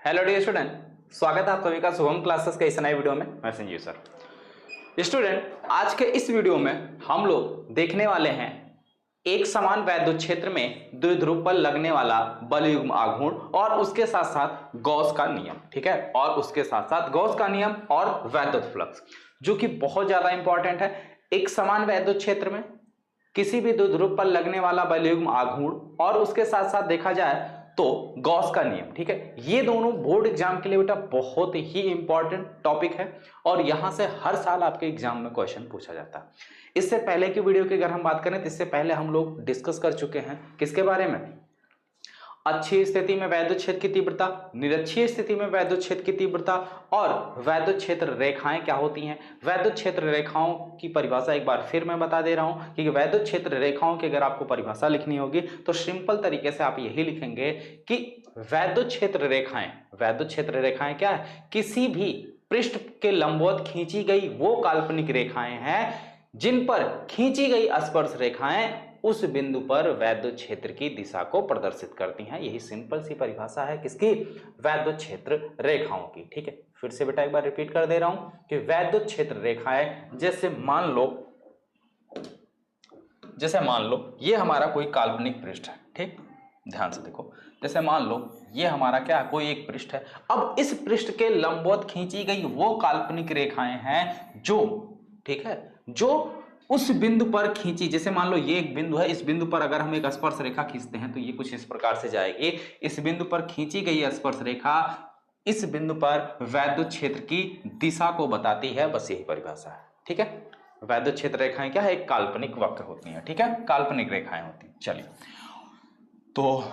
Hello dear student, स्वागत है आप सभी का शुभम क्लासेस के इस नए वीडियो में। मैं संजीव सर। स्टूडेंट, आज के इस वीडियो में हम लोग देखने वाले हैं एक समान वैद्युत क्षेत्र में द्विध्रुव पर लगने वाला बल युग्म आघूर्ण और उसके साथ साथ गॉस का नियम। ठीक है, और उसके साथ साथ गॉस का नियम और वैद्युत फ्लक्स, जो कि बहुत ज्यादा इंपॉर्टेंट है। एक समान वैद्युत क्षेत्र में किसी भी द्विध्रुव पर लगने वाला बल युग्म आघूर्ण और उसके साथ साथ देखा जाए तो गॉस का नियम। ठीक है, ये दोनों बोर्ड एग्जाम के लिए बेटा बहुत ही इंपॉर्टेंट टॉपिक है और यहां से हर साल आपके एग्जाम में क्वेश्चन पूछा जाता है। इससे पहले की वीडियो की अगर हम बात करें तो इससे पहले हम लोग डिस्कस कर चुके हैं किसके बारे में, अच्छी स्थिति में वैद्युत क्षेत्र की तीव्रता, निरक्षीय स्थिति में वैद्युत क्षेत्र की तीव्रता और वैद्युत क्षेत्र रेखाएं क्या होती हैं। वैद्युत क्षेत्र रेखाओं की परिभाषा एक बार फिर मैं बता दे रहा हूं कि वैद्युत क्षेत्र रेखाओं की अगर आपको परिभाषा लिखनी होगी तो सिंपल तरीके से आप यही लिखेंगे कि वैद्युत क्षेत्र रेखाएं क्या है, किसी भी पृष्ठ के लंबवत खींची गई वो काल्पनिक रेखाएं हैं जिन पर खींची गई स्पर्श रेखाएं उस बिंदु पर वैद्युत क्षेत्र की दिशा को प्रदर्शित करती हैं। यही सिंपल सी परिभाषा है किसकी, वैद्युत क्षेत्र रेखाओं की। ठीक है, फिर से बेटा एक बार रिपीट कर दे रहा हूं कि वैद्युत क्षेत्र रेखाएं, जैसे मान लो ये हमारा कोई काल्पनिक पृष्ठ है। ठीक, ध्यान से देखो, जैसे मान लो ये हमारा क्या है, कोई एक पृष्ठ है। अब इस पृष्ठ के लंबवत खींची गई वो काल्पनिक रेखाएं हैं जो, ठीक है, जो उस बिंदु पर खींची, जैसे मान लो ये एक बिंदु है, इस बिंदु पर अगर हम एक स्पर्श रेखा खींचते हैं तो ये कुछ इस प्रकार से जाएगी। इस बिंदु पर खींची गई स्पर्श रेखा इस बिंदु पर वैद्युत क्षेत्र की दिशा को बताती है। बस यही परिभाषा है। ठीक है, वैद्युत क्षेत्र रेखाएं क्या है, एक काल्पनिक वक्र होती हैं। ठीक है, काल्पनिक रेखाएं होती हैं। चलिए, तो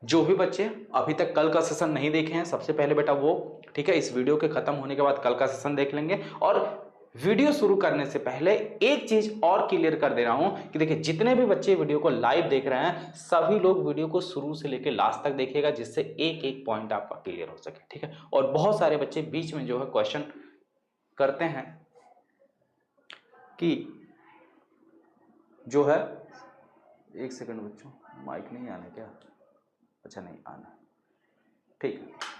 जो भी बच्चे अभी तक कल का सेशन नहीं देखे हैं, सबसे पहले बेटा वो, ठीक है, इस वीडियो के खत्म होने के बाद कल का सेशन देख लेंगे। और वीडियो शुरू करने से पहले एक चीज और क्लियर कर दे रहा हूं कि देखिए, जितने भी बच्चे वीडियो को लाइव देख रहे हैं सभी लोग वीडियो को शुरू से लेकर लास्ट तक देखिएगा, जिससे एक एक पॉइंट आपका क्लियर हो सके। ठीक है, और बहुत सारे बच्चे बीच में जो है क्वेश्चन करते हैं कि जो है, एक सेकंड बच्चों, माइक नहीं आना क्या? अच्छा, नहीं आना। ठीक है,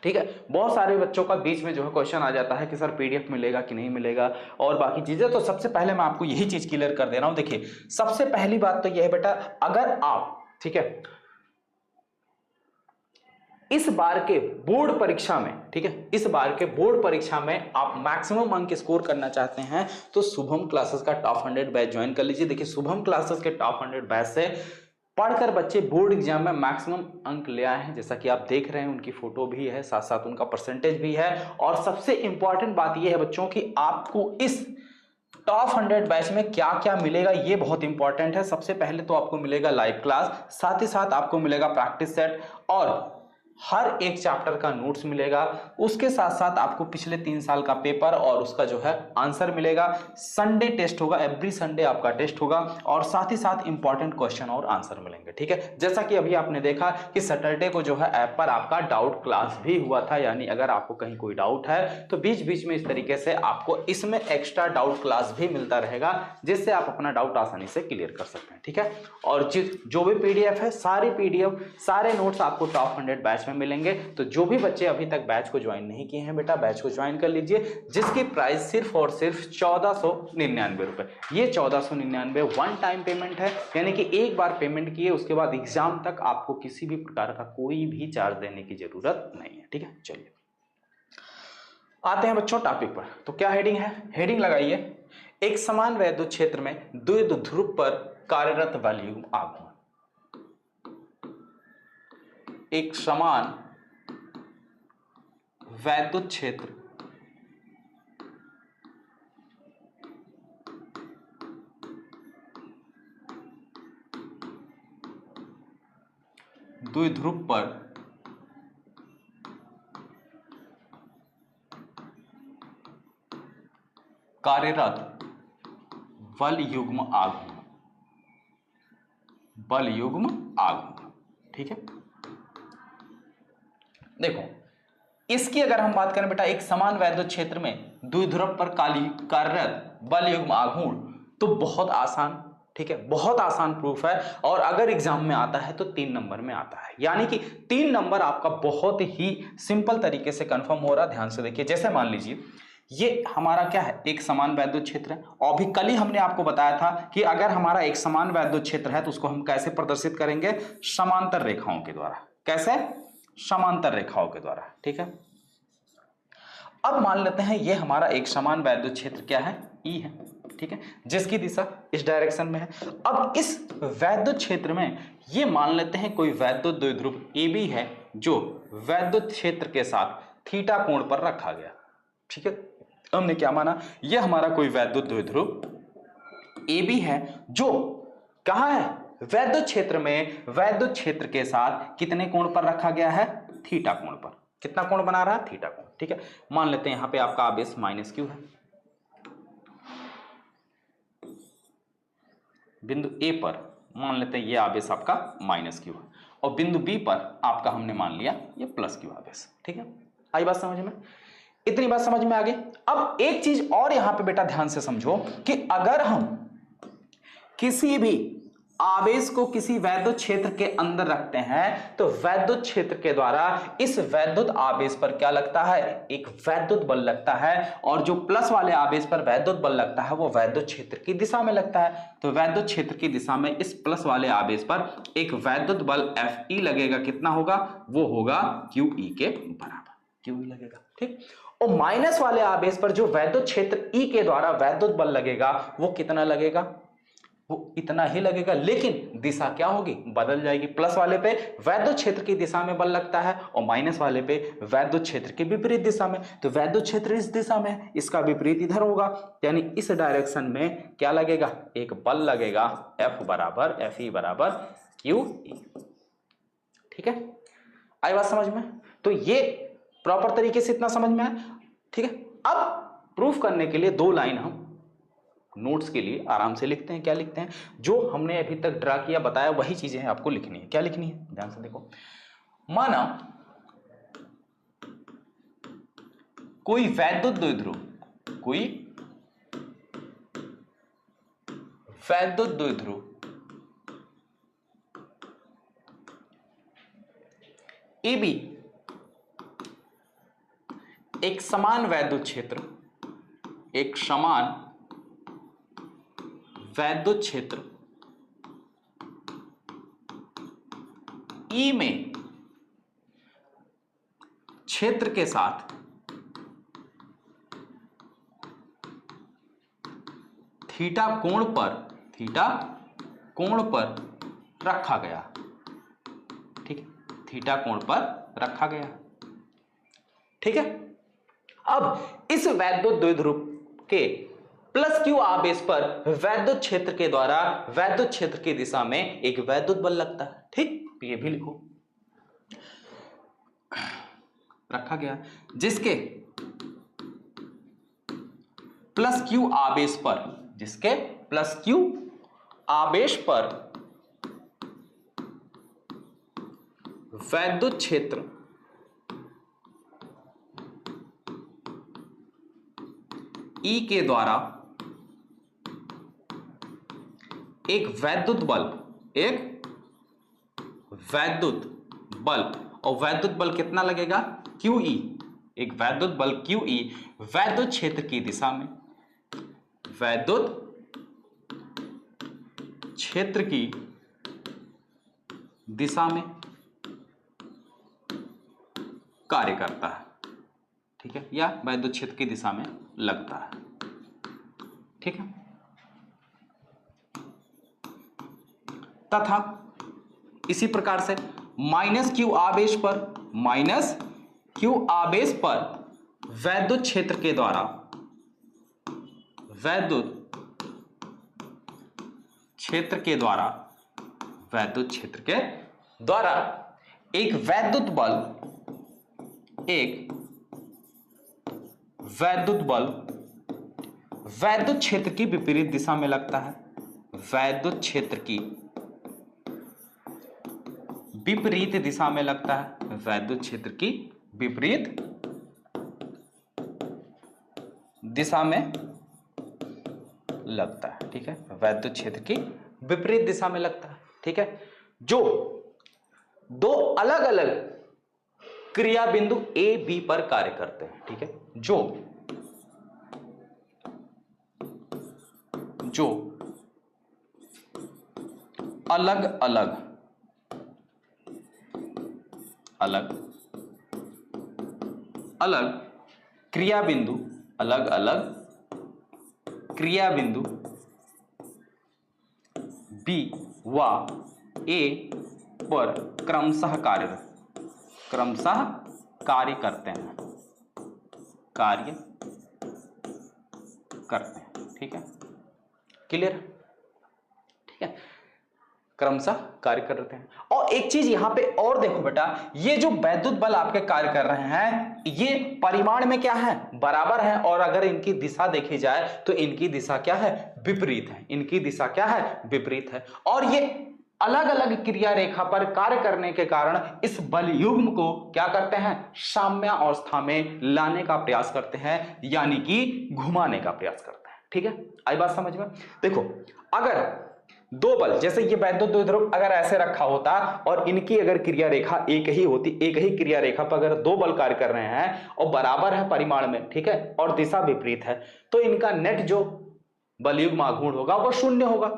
ठीक है, बहुत सारे बच्चों का बीच में जो है क्वेश्चन आ जाता है कि सर पीडीएफ मिलेगा कि नहीं मिलेगा और बाकी चीजें। तो सबसे पहले मैं आपको यही चीज क्लियर कर दे रहा हूं। देखिए, सबसे पहली बात तो यह है बेटा, अगर आप, ठीक है, इस बार के बोर्ड परीक्षा में, ठीक है, इस बार के बोर्ड परीक्षा में आप मैक्सिमम अंक स्कोर करना चाहते हैं तो शुभम क्लासेस का टॉप 100 बैच ज्वाइन कर लीजिए। देखिए, शुभम क्लासेस के टॉप 100 बैच से पढ़कर बच्चे बोर्ड एग्जाम में मैक्सिमम अंक ले आए हैं। जैसा कि आप देख रहे हैं, उनकी फोटो भी है, साथ साथ उनका परसेंटेज भी है। और सबसे इंपॉर्टेंट बात यह है बच्चों कि आपको इस टॉप 100 बैच में क्या क्या मिलेगा, ये बहुत इंपॉर्टेंट है। सबसे पहले तो आपको मिलेगा लाइव क्लास, साथ ही साथ आपको मिलेगा प्रैक्टिस सेट और हर एक चैप्टर का नोट्स मिलेगा। उसके साथ साथ आपको पिछले 3 साल का पेपर और उसका जो है आंसर मिलेगा। संडे टेस्ट होगा, एवरी संडे आपका टेस्ट होगा और साथ ही साथ इंपॉर्टेंट क्वेश्चन और आंसर मिलेंगे। ठीक है, जैसा कि अभी आपने देखा कि सैटरडे को जो है ऐप पर आपका डाउट क्लास भी हुआ था, यानी अगर आपको कहीं कोई डाउट है तो बीच बीच में इस तरीके से आपको इसमें एक्स्ट्रा डाउट क्लास भी मिलता रहेगा, जिससे आप अपना डाउट आसानी से क्लियर कर सकते हैं। ठीक है, और जो भी पीडीएफ है, सारी पीडीएफ, सारे नोट्स आपको टॉप 100 बैच में मिलेंगे। तो जो भी बच्चे अभी तक बैच को ज्वाइन नहीं किए हैं बेटा, बैच को ज्वाइन कर लीजिए, जिसकी प्राइस सिर्फ और सिर्फ 1499 रुपए। ये 1499 वन टाइम पेमेंट है, यानी कि एक बार पेमेंट किए उसके बाद एग्जाम तक आपको किसी भी प्रकार का कोई भी चार्ज देने की जरूरत नहीं है। ठीक है, चलिए आते हैं बच्चों टॉपिक पर। तो क्या हेडिंग है, हेडिंग लगाइए, एक समान वैद्युत क्षेत्र में द्विध्रुव पर कार्यरत बल युग्म आघूर्ण। एक समान वैद्युत क्षेत्र द्विध्रुव पर कार्यरत बल युग्म आघूर्ण, बल युग्म आघूर्ण। ठीक है, देखो, इसकी अगर हम बात करें बेटा, एक समान वैद्युत क्षेत्र में द्विध्रुव पर कार्यरत बल युग्म आघूर्ण, तो बहुत आसान ठीक है, बहुत आसान प्रूफ है और अगर एग्जाम में आता है तो 3 नंबर में आता है, यानी कि 3 नंबर आपका बहुत ही सिंपल तरीके से कंफर्म हो रहा है। ध्यान से देखिए, जैसे मान लीजिए ये हमारा क्या है, एक समान वैद्युत क्षेत्र है और भी कल ही हमने आपको बताया था कि अगर हमारा एक समान वैद्युत क्षेत्र है तो उसको हम कैसे प्रदर्शित करेंगे, समांतर रेखाओं के द्वारा। कैसे? समांतर रेखाओं के द्वारा। ठीक है, अब मान लेते हैं ये हमारा एक समान वैद्युत क्षेत्र क्या है, ई है। ठीक है, जिसकी दिशा इस डायरेक्शन में है। अब इस वैद्युत क्षेत्र में ये मान लेते हैं कोई वैद्युत द्विध्रुव ए बी है जो वैद्युत क्षेत्र के साथ थीटा कोण पर रखा गया। ठीक है, हमने क्या माना, यह हमारा कोई वैद्युत द्विध्रुव ए बी है जो कहां है, वैद्युत क्षेत्र में, वैद्युत क्षेत्र के साथ कितने कोण पर रखा गया है, थीटा कोण पर। कितना कोण बना रहा है, थीटा कोण। ठीक है, मान लेते हैं यहां पे आपका आवेश माइनस क्यू है, बिंदु ए पर मान लेते हैं ये आवेश आपका माइनस क्यू है और बिंदु बी पर आपका हमने मान लिया ये प्लस क्यू आवेश। ठीक है, आई बात समझ में? इतनी बात समझ में आ गई। अब एक चीज और यहां पे बेटा ध्यान से समझो कि अगर हम किसी भी आवेश को किसी वैद्युत क्षेत्र के अंदर रखते हैं तो वैद्युत क्षेत्र के द्वारा इस वैद्युत आवेश पर क्या लगता है, एक वैद्युत बल लगता है और जो प्लस वाले आवेश पर वैद्युत बल लगता है वो वैद्युत क्षेत्र की दिशा में लगता है। तो वैद्युत क्षेत्र की दिशा में इस प्लस वाले आवेश पर एक वैद्युत बल एफ ई लगेगा। कितना होगा, वो होगा क्यू ई के बराबर, क्यू ई लगेगा। ठीक, और माइनस वाले आवेश पर जो वैद्युत क्षेत्र ई के द्वारा वैद्युत बल लगेगा वो कितना लगेगा, वो इतना ही लगेगा, लेकिन दिशा क्या होगी, बदल जाएगी। प्लस वाले पे वैद्युत क्षेत्र की दिशा में बल लगता है और माइनस वाले पे वैद्युत क्षेत्र के विपरीत दिशा में। तो वैद्युत क्षेत्र इस दिशा में है, इसका विपरीत इधर होगा, यानी इस डायरेक्शन में क्या लगेगा, एक बल लगेगा एफ बराबर एफ ई बराबर क्यू ई। ठीक है, आई बात समझ में? तो ये प्रॉपर तरीके से इतना समझ में आया। ठीक है, अब प्रूफ करने के लिए 2 लाइन हम नोट्स के लिए आराम से लिखते हैं। क्या लिखते हैं, जो हमने अभी तक ड्रा किया बताया वही चीजें हैं आपको लिखनी है। क्या लिखनी है, ध्यान से देखो। माना कोई वैद्युत द्विध्रुव, कोई वैद्युत द्विध्रुव ए बी एक समान वैद्युत क्षेत्र, एक समान वैद्युत क्षेत्र ई में क्षेत्र के साथ थीटा कोण पर रखा गया। ठीक है, थीटा कोण पर रखा गया। ठीक है, अब इस वैद्युत द्विध्रुव के प्लस क्यू आवेश पर वैद्युत क्षेत्र के द्वारा वैद्युत क्षेत्र की दिशा में एक वैद्युत बल लगता है। ठीक, ये भी लिखो, रखा गया, जिसके प्लस क्यू आवेश पर, जिसके प्लस क्यू आवेश पर वैद्युत क्षेत्र ई के द्वारा एक वैद्युत बल और वैद्युत बल कितना लगेगा, क्यू ई, एक वैद्युत बल क्यू ई वैद्युत क्षेत्र की दिशा में, वैद्युत क्षेत्र की दिशा में कार्य करता है। ठीक है, या वैद्युत क्षेत्र की दिशा में लगता है। ठीक है, तथा इसी प्रकार से माइनस क्यू आवेश पर वैद्युत क्षेत्र के द्वारा एक वैद्युत बल वैद्युत क्षेत्र की विपरीत दिशा में लगता है, वैद्युत क्षेत्र की विपरीत दिशा में लगता है, वैद्युत क्षेत्र की विपरीत दिशा में लगता है। ठीक है, वैद्युत क्षेत्र की विपरीत दिशा में लगता है, ठीक है। जो दो अलग अलग क्रिया बिंदु ए बी पर कार्य करते हैं, ठीक है। जो अलग अलग क्रिया बिंदु अलग अलग क्रिया बिंदु बी व ए पर क्रमशः कार्य करते हैं, ठीक है। क्लियर, ठीक है। क्रमशः कार्य करते हैं। और एक चीज यहां पे और देखो बेटा, ये जो वैद्युत बल आपके कार्य कर रहे हैं ये परिमाण में क्या है, बराबर है। और अगर इनकी दिशा देखी जाए तो इनकी दिशा क्या है, विपरीत है। इनकी दिशा क्या है, विपरीत है। और ये अलग अलग क्रिया रेखा पर कार्य करने के कारण इस बल युग्म को क्या करते हैं, साम्य अवस्था में लाने का प्रयास करते हैं, यानी कि घुमाने का प्रयास करते हैं, ठीक है। आई बात समझ में। देखो अगर दो बल, जैसे ये वैद्युत द्विध्रुव अगर ऐसे रखा होता और इनकी अगर क्रिया रेखा एक ही होती, एक ही क्रिया रेखा पर अगर दो बल कार्य कर रहे हैं और बराबर है परिमाण में, ठीक है, और दिशा विपरीत है, तो इनका नेट जो बलयुग्म आघूर्ण होगा वो शून्य होगा।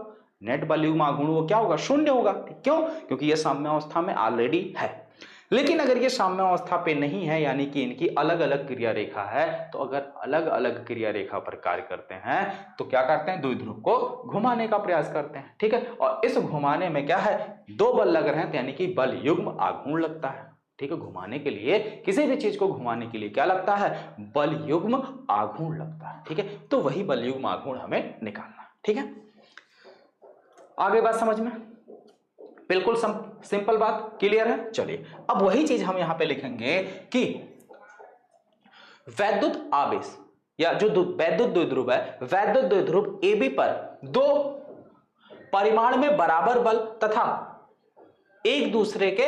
नेट बलयुग्म आघूर्ण वो क्या होगा, शून्य होगा। क्यों, क्योंकि ये साम्यावस्था में ऑलरेडी है। लेकिन अगर ये साम्यावस्था पे नहीं है, यानी कि इनकी अलग अलग क्रिया रेखा है, तो अगर अलग अलग क्रिया रेखा पर कार्य करते हैं तो क्या करते हैं, द्विध्रुव को घुमाने का प्रयास करते हैं, ठीक है। और इस घुमाने में क्या है, दो बल लग रहे हैं, यानी कि बल युग्म आघूर्ण लगता है, ठीक है। घुमाने के लिए, किसी भी चीज को घुमाने के लिए क्या लगता है, बल युग्म आघूर्ण लगता है, ठीक है। तो वही बल युग्म आघूर्ण हमें निकालना, ठीक है। आगे बात समझ में, बिल्कुल सिंपल बात, क्लियर है। चलिए अब वही चीज हम यहां पे लिखेंगे कि वैद्युत आवेश या जो वैद्युत द्विध्रुव है, वैद्युत द्विध्रुव AB पर दो परिमाण में बराबर बल तथा एक दूसरे के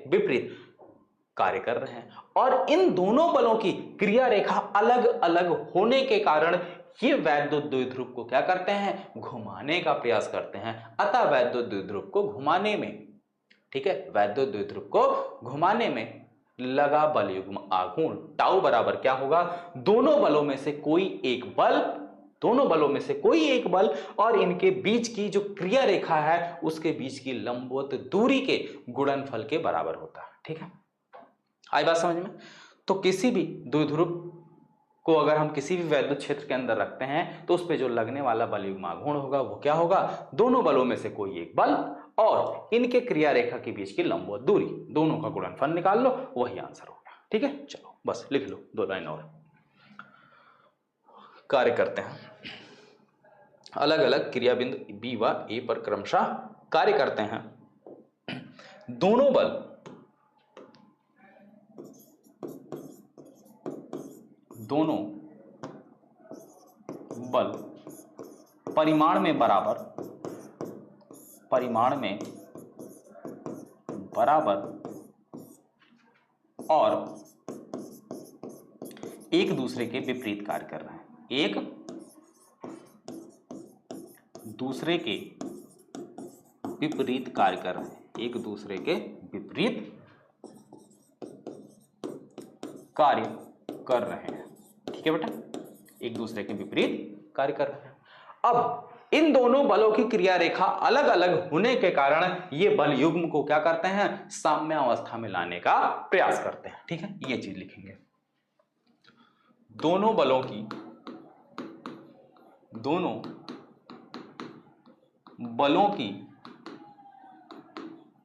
विपरीत कार्य कर रहे हैं। और इन दोनों बलों की क्रिया रेखा अलग अलग होने के कारण ये वैद्युत द्विध्रुव को क्या करते हैं, घुमाने का प्रयास करते हैं। अतः वैद्युत द्विध्रुव को घुमाने में, ठीक है, वैद्युत द्विध्रुव को घुमाने में लगा बल युग्म आघूर्ण टाउ बराबर क्या होगा, दोनों बलों में से कोई एक बल और इनके बीच की जो क्रिया रेखा है उसके बीच की लंबवत दूरी के गुणनफल के बराबर होता है, ठीक है। आई बात समझ में। तो किसी भी द्विध्रुव को अगर हम किसी भी वैद्युत क्षेत्र के अंदर रखते हैं तो उस पे जो लगने वाला बल युग्म आघूर्ण होगा वो क्या होगा, दोनों बलों में से कोई एक बल और इनके क्रिया रेखा के बीच की लंबवत दूरी, दोनों का गुणनफल निकाल लो, वही आंसर होगा, ठीक है। चलो बस लिख लो, दो लाइन और कार्य करते हैं। अलग अलग क्रिया बिंदु B व A पर क्रमशः कार्य करते हैं। दोनों बल परिमाण में बराबर और एक दूसरे के विपरीत कार्य कर रहे हैं, एक दूसरे के विपरीत कार्य कर रहे हैं, एक दूसरे के विपरीत कार्य कर रहे हैं, ठीक है बेटा, एक दूसरे के विपरीत कार्य कर रहे हैं। अब इन दोनों बलों की क्रिया रेखा अलग अलग होने के कारण ये बल युग्म को क्या करते हैं, साम्य अवस्था में लाने का प्रयास करते हैं, ठीक है। ये चीज लिखेंगे, दोनों बलों की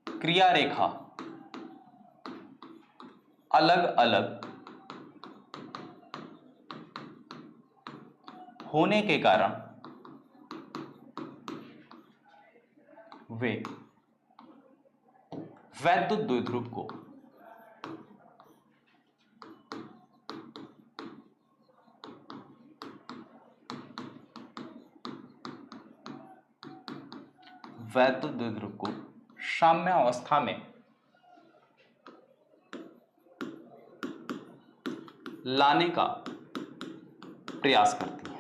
क्रिया रेखा अलग अलग होने के कारण वे वैद्युत द्विध्रुव को साम्य अवस्था में लाने का प्रयास करती हैं।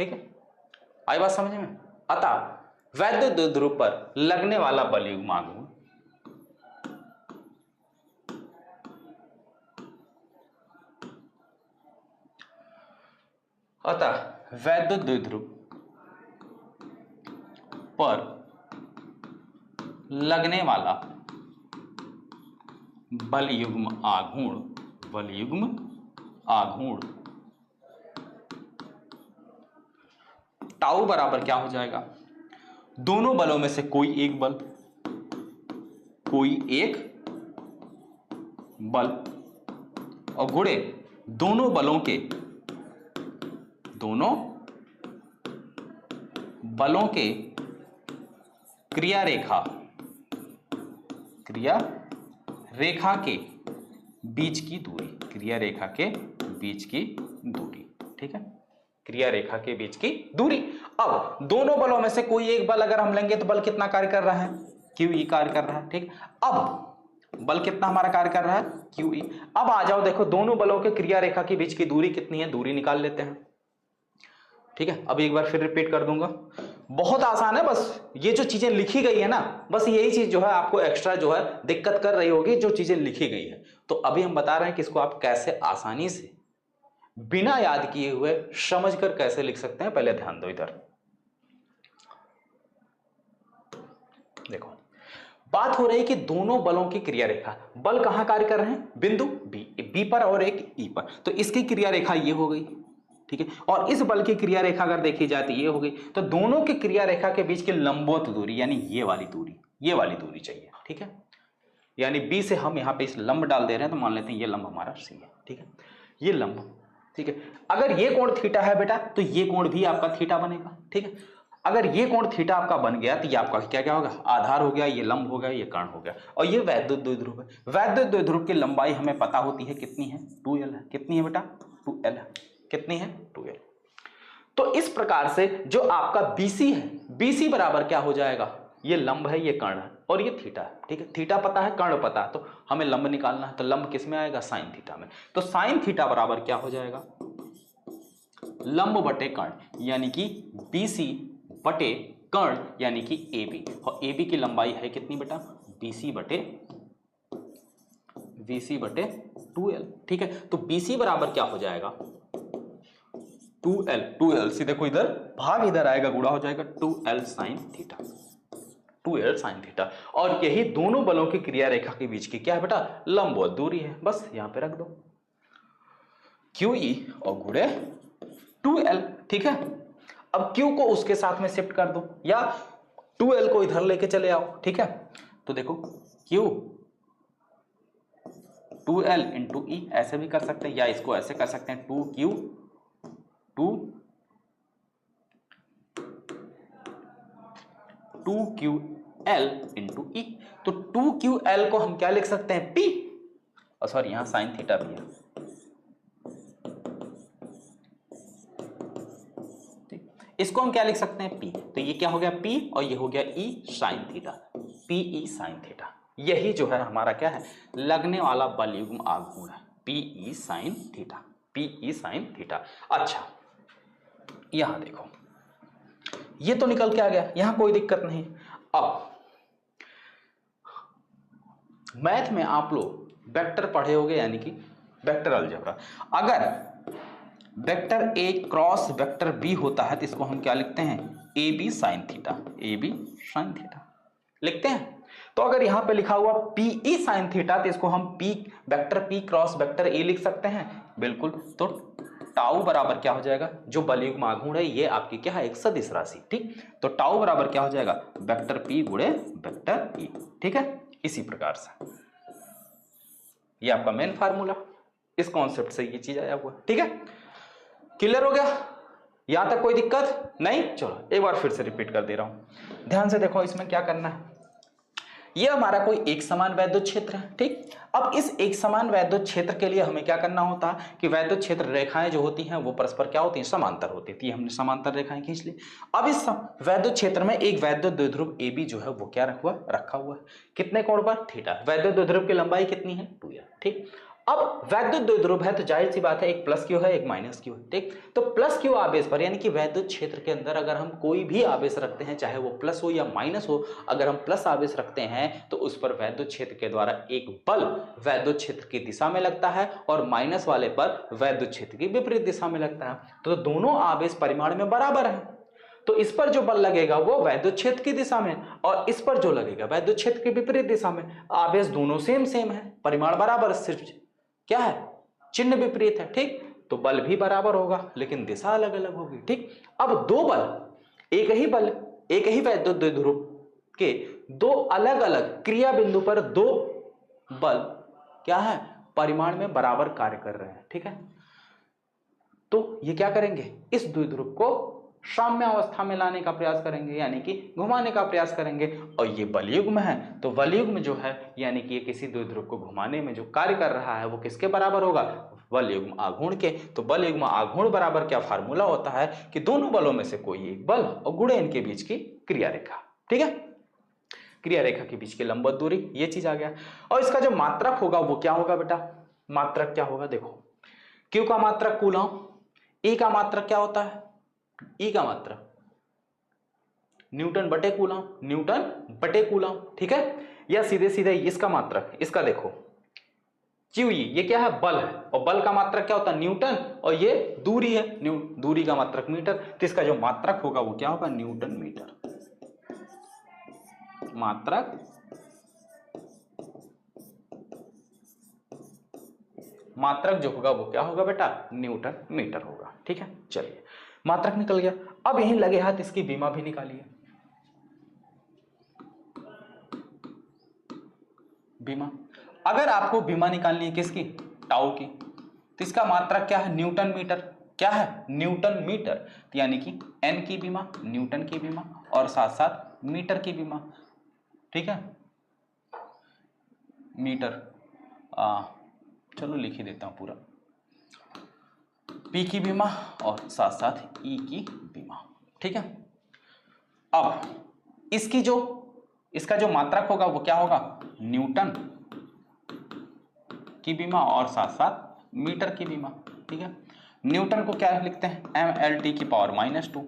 ठीक है, आई बात समझ में। अतः वैद्युत द्विध्रुव पर लगने वाला बल युग्म आघूर्ण वैद्युत द्विध्रुव पर लगने वाला बल युग्म आघूर्ण टाउ बराबर क्या हो जाएगा, दोनों बलों में से कोई एक बल और गुणे दोनों बलों के क्रिया रेखा के बीच की दूरी, ठीक है, क्रिया रेखा के बीच की दूरी। अब दोनों बलों में से कोई एक बल अगर हम लेंगे तो बल कितना कार्य कर रहा है, QE कार्य कर रहा है, ठीक। अब बल कितना हमारा कार्य कर रहा है, QE। अब आ जाओ, देखो दोनों बलों के क्रिया रेखा के बीच की दूरी कितनी है, दूरी निकाल लेते हैं, ठीक है। अब एक बार फिर रिपीट कर दूंगा, बहुत आसान है, बस ये जो चीजें लिखी गई है ना, बस यही चीज जो है आपको एक्स्ट्रा जो है दिक्कत कर रही होगी, जो चीजें लिखी गई है। तो अभी हम बता रहे हैं कि इसको आप कैसे आसानी से बिना याद किए हुए समझकर कैसे लिख सकते हैं। पहले ध्यान दो इधर, देखो बात हो रही है कि दोनों बलों की क्रिया रेखा, बल कहां कार्य कर रहे हैं, बिंदु बी पर और एक ई पर, तो इसकी क्रिया रेखा ये हो गई, ठीक है। और इस बल की क्रिया रेखा अगर देखी जाती ये हो गई, तो दोनों की क्रिया रेखा के बीच की लंबवत दूरी यानी ये वाली दूरी चाहिए, ठीक है। यानी बी से हम यहां पे इस लंब डाल दे रहे हैं, तो मान लेते हैं ये लंब हमारा सी है, ठीक है, ये लंब, ठीक है। अगर ये कोण थीटा है बेटा, तो ये कोण भी आपका थीटा बनेगा, ठीक है। अगर ये कोण थीटा आपका बन गया, तो ये आपका क्या होगा, आधार हो गया, ये लंब हो गया, ये कर्ण हो गया, और ये वैद्युत द्विध्रुव है। वैद्युत द्विध्रुव की लंबाई हमें पता होती है कितनी है, 2l है। कितनी है बेटा, 2l है। कितनी है, 2l। तो इस प्रकार से जो आपका BC है, BC बराबर क्या हो जाएगा, ये लंब है, ये कर्ण है, और ये थीटा है, ठीक है। थीटा पता है, कर्ण पता है, तो हमें लंब निकालना है, तो लंब किस में आएगा, साइन थीटा में। तो साइन थीटा बराबर क्या हो जाएगा, लंब बटे कर्ण, यानी कि BC बटे कर्ण, यानी कि AB, और AB की लंबाई है कितनी बेटा, BC बटे 2l, ठीक है। तो BC बराबर क्या हो जाएगा, 2l सीधे को इधर भाग इधर आएगा, गुणा हो जाएगा 2l साइन थीटा। और यही दोनों बलों की क्रिया रेखा के बीच की क्या है बेटा, लंबवत दूरी है, बस यहां पे रख दो QE और गुणे 2l, ठीक है। अब Q को उसके साथ में शिफ्ट कर दो, या 2l को इधर लेके चले आओ, ठीक है। तो देखो Q 2l इंटू E ऐसे भी कर सकते हैं, या इसको ऐसे कर सकते हैं 2QL इंटू E। तो 2QL को हम क्या लिख सकते हैं, P, और सॉरी यहां साइन थीटा भी है, इसको हम क्या लिख सकते हैं, P। तो ये क्या हो गया, P, और ये हो गया E sine theta, PE sine theta. यही जो है हमारा क्या है, लगने वाला बल युग्म आघूर्ण है, PE साइन थीटा। अच्छा यहां देखो, ये तो निकल के आ गया, यहां कोई दिक्कत नहीं। अब मैथ में आप लोग वेक्टर पढ़े होंगे, यानी कि वेक्टर अलजेब्रा। अगर vector A cross vector B होता है, तो इसको हम क्या लिखते हैं, AB साइन थीटा लिखते हैं। तो अगर यहां पे लिखा हुआ PE साइन थीटा, तो इसको हम vector P cross vector A लिख सकते हैं, बिल्कुल। तो टाउ बराबर क्या हो जाएगा, जो बल युग्म आघूर्ण है ये आपकी क्या है, एक सदिश राशि, ठीक। तो टाउ बराबर क्या हो जाएगा, वेक्टर P गुणे वेक्टर E, ठीक है। इसी प्रकार से ये आपका मेन फार्मूला, इस कॉन्सेप्ट से ये चीज आया हुआ, ठीक है। क्लियर हो गया, यहां तक कोई दिक्कत नहीं। चलो एक बार फिर से रिपीट कर दे रहा हूं, ध्यान से देखो, इसमें क्या करना है, ये हमारा कोई एक समान वैद्युत क्षेत्र है, ठीक। अब इस एक समान वैद्युत क्षेत्र के लिए हमें क्या करना होता है कि वैद्युत क्षेत्र रेखाएं जो होती हैं वो परस्पर क्या होती हैं, समांतर होती थी, हमने समांतर रेखाएं खींच ली। अब इस वैद्युत क्षेत्र में एक वैद्युत द्विध्रुव AB जो है वो क्या रखा हुआ है, कितने कोण पर, थीटा। वैद्युत द्विध्रुव की लंबाई कितनी है, 2l, ठीक। अब वैद्युत द्विध्रुव है तो जाहिर सी बात है एक प्लस क्यू है एक माइनस क्यू है, ठीक। तो प्लस क्यू आवेश पर यानी कि वैद्युत क्षेत्र के अंदर अगर हम कोई भी आवेश रखते हैं, चाहे वो प्लस हो या माइनस हो, अगर हम प्लस आवेश रखते हैं तो उस पर वैद्युत क्षेत्र के द्वारा एक बल वैद्युत क्षेत्र की दिशा में लगता है और माइनस वाले पर वैद्युत क्षेत्र की विपरीत दिशा में लगता है। तो दोनों आवेश परिमाण में बराबर है, तो इस पर जो बल लगेगा वो वैद्युत क्षेत्र की दिशा में और इस पर जो लगेगा वैद्युत क्षेत्र की विपरीत दिशा में। आवेश दोनों सेम है, परिमाण बराबर, सिर्फ क्या है, चिन्ह विपरीत है, ठीक। तो बल भी बराबर होगा लेकिन दिशा अलग अलग होगी, ठीक। अब दो बल, एक ही वैद्युत द्विध्रुव के दो अलग अलग क्रिया बिंदु पर दो बल क्या है, परिमाण में बराबर कार्य कर रहे हैं, ठीक है। तो ये क्या करेंगे, इस द्विध्रुव को साम्य अवस्था में लाने का प्रयास करेंगे, यानी कि घुमाने का प्रयास करेंगे। और ये बलयुग्म है, तो बलयुग्म जो है यानी कि ये किसी द्विध्रुव को घुमाने में जो कार्य कर रहा है वो किसके बराबर होगा, बलयुग्म आघूर्ण के। तो बलयुग्म आघूर्ण बराबर क्या फार्मूला होता है कि दोनों बलों में से कोई एक बल और गुणे इनके बीच की क्रिया रेखा, ठीक है, क्रिया रेखा के बीच की लंबवत दूरी, ये चीज आ गया। और इसका जो मात्रक होगा वो क्या होगा बेटा, मात्रक क्या होगा, देखो Q का मात्रक कूलम, E का मात्रक क्या होता है, E का मात्रक न्यूटन बटे कूलम, ठीक है। या सीधे सीधे इसका मात्रक, इसका देखो QE, ये क्या है, बल है, और बल का मात्रक क्या होता है, न्यूटन, और ये दूरी है, दूरी का मात्रक मीटर। तो इसका जो मात्रक होगा वो क्या होगा, न्यूटन मीटर, मात्रक जो होगा वो क्या होगा बेटा, न्यूटन मीटर होगा, ठीक है। चलिए मात्रक निकल गया। अब यहीं लगे हाथ इसकी बीमा भी निकालिए। बीमा, अगर आपको बीमा निकालनी है किसकी, टाउ की, तो इसका मात्रक क्या है, न्यूटन मीटर, क्या है, न्यूटन मीटर। तो यानी कि n की बीमा, न्यूटन की बीमा और साथ साथ मीटर की बीमा, ठीक है, मीटर, चलो लिख ही देता हूं पूरा, P की बीमा और साथ साथ E की बीमा, ठीक है। अब इसका जो मात्रक होगा वो क्या होगा, न्यूटन की बीमा और साथ साथ मीटर की बीमा, ठीक है। न्यूटन को क्या लिखते हैं, mLt की पावर -2,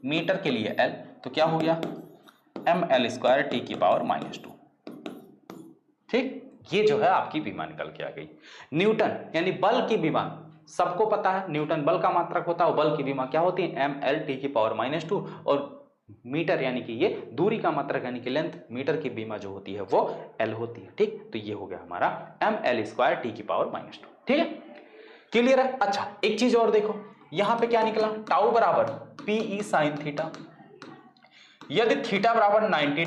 मीटर के लिए L, तो क्या हो गया mL² t की पावर -2, ठीक। ये जो है आपकी बीमा निकल के आ गई। न्यूटन यानी बल की बीमा, सबको पता है न्यूटन बल का मात्रक होता है, बल की बीमा क्या होती है, mLt की पावर -2, और मीटर यानी कि ये दूरी का मात्रक यानी कि लेंथ, मीटर की बीमा जो होती है वो L होती है, ठीक। तो ये हो गया हमारा mL² t की पावर -2, ठीक है, क्लियर है। अच्छा एक चीज और देखो, यहां पे क्या निकला, टाउ बराबर PE sin थीटा। यदि थीटा बराबर 90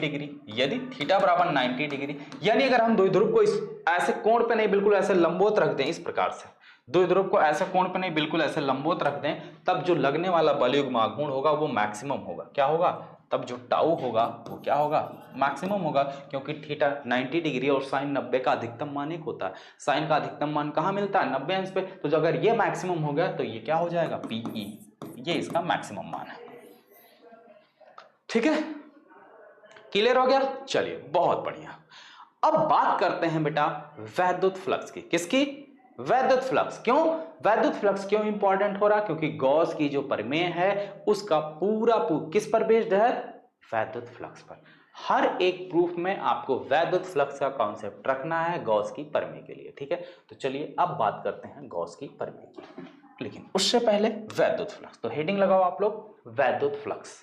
डिग्री, यानी अगर हम द्विध्रुव को इस ऐसे कोण पे नहीं, बिल्कुल ऐसे लंबवत रख दें, इस प्रकार से द्विध्रुव को ऐसे कोण पे नहीं, बिल्कुल ऐसे लंबवत रख दें, तब जो लगने वाला बलयुग्म आघूर्ण होगा वो मैक्सिमम होगा, क्या होगा, तब जो टाउ होगा वो क्या होगा, मैक्सिमम होगा, क्योंकि थीटा 90 डिग्री और साइन 90 का अधिकतम मान एक होता है। साइन का अधिकतम मान कहां मिलता है, 90 अंश पे। तो जो अगर ये मैक्सिमम हो गया तो ये क्या हो जाएगा, PE, ये इसका मैक्सिमम मान है, ठीक है, क्लियर हो गया। चलिए बहुत बढ़िया। अब बात करते हैं बेटा वैद्युत फ्लक्स की, किसकी, वैद्युत फ्लक्स। वैद्युत फ्लक्स क्यों इंपॉर्टेंट हो रहा, क्योंकि गॉस की जो प्रमेय है उसका पूरा किस पर बेस्ड है, वैद्युत फ्लक्स पर। हर एक प्रूफ में आपको वैद्युत फ्लक्स का कॉन्सेप्ट रखना है गॉस की प्रमेय के लिए, ठीक है। तो चलिए अब बात करते हैं गॉस की प्रमेय की, लेकिन उससे पहले वैद्युत फ्लक्स, तो हेडिंग लगाओ आप लोग, वैद्युत फ्लक्स।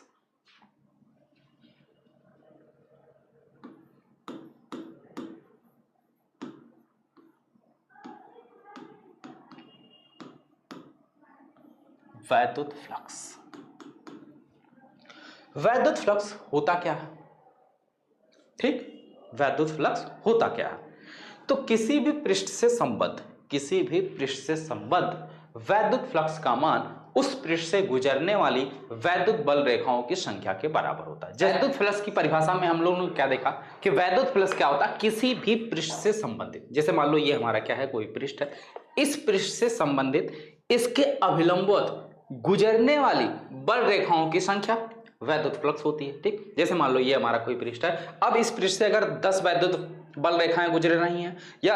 वैद्युत फ्लक्स, वैद्युत फ्लक्स होता क्या है, ठीक, वैद्युत फ्लक्स होता क्या है, तो किसी भी पृष्ठ से संबद्ध वैद्युत फ्लक्स का मान उस पृष्ठ से गुजरने वाली वैद्युत बल रेखाओं की संख्या के बराबर होता है। वैद्युत फ्लक्स की परिभाषा में हम लोगों ने क्या देखा कि वैद्युत फ्लक्स क्या होता है, किसी भी पृष्ठ से संबंधित, जैसे मान लो ये हमारा क्या है, कोई पृष्ठ है, इस पृष्ठ से संबंधित इसके अभिलंबवत गुजरने वाली बल रेखाओं की संख्या वैद्युत फ्लक्स होती है, ठीक। जैसे मान लो ये हमारा कोई पृष्ठ है, अब इस पृष्ठ से अगर 10 वैद्युत बल रेखाएं गुजर रही हैं या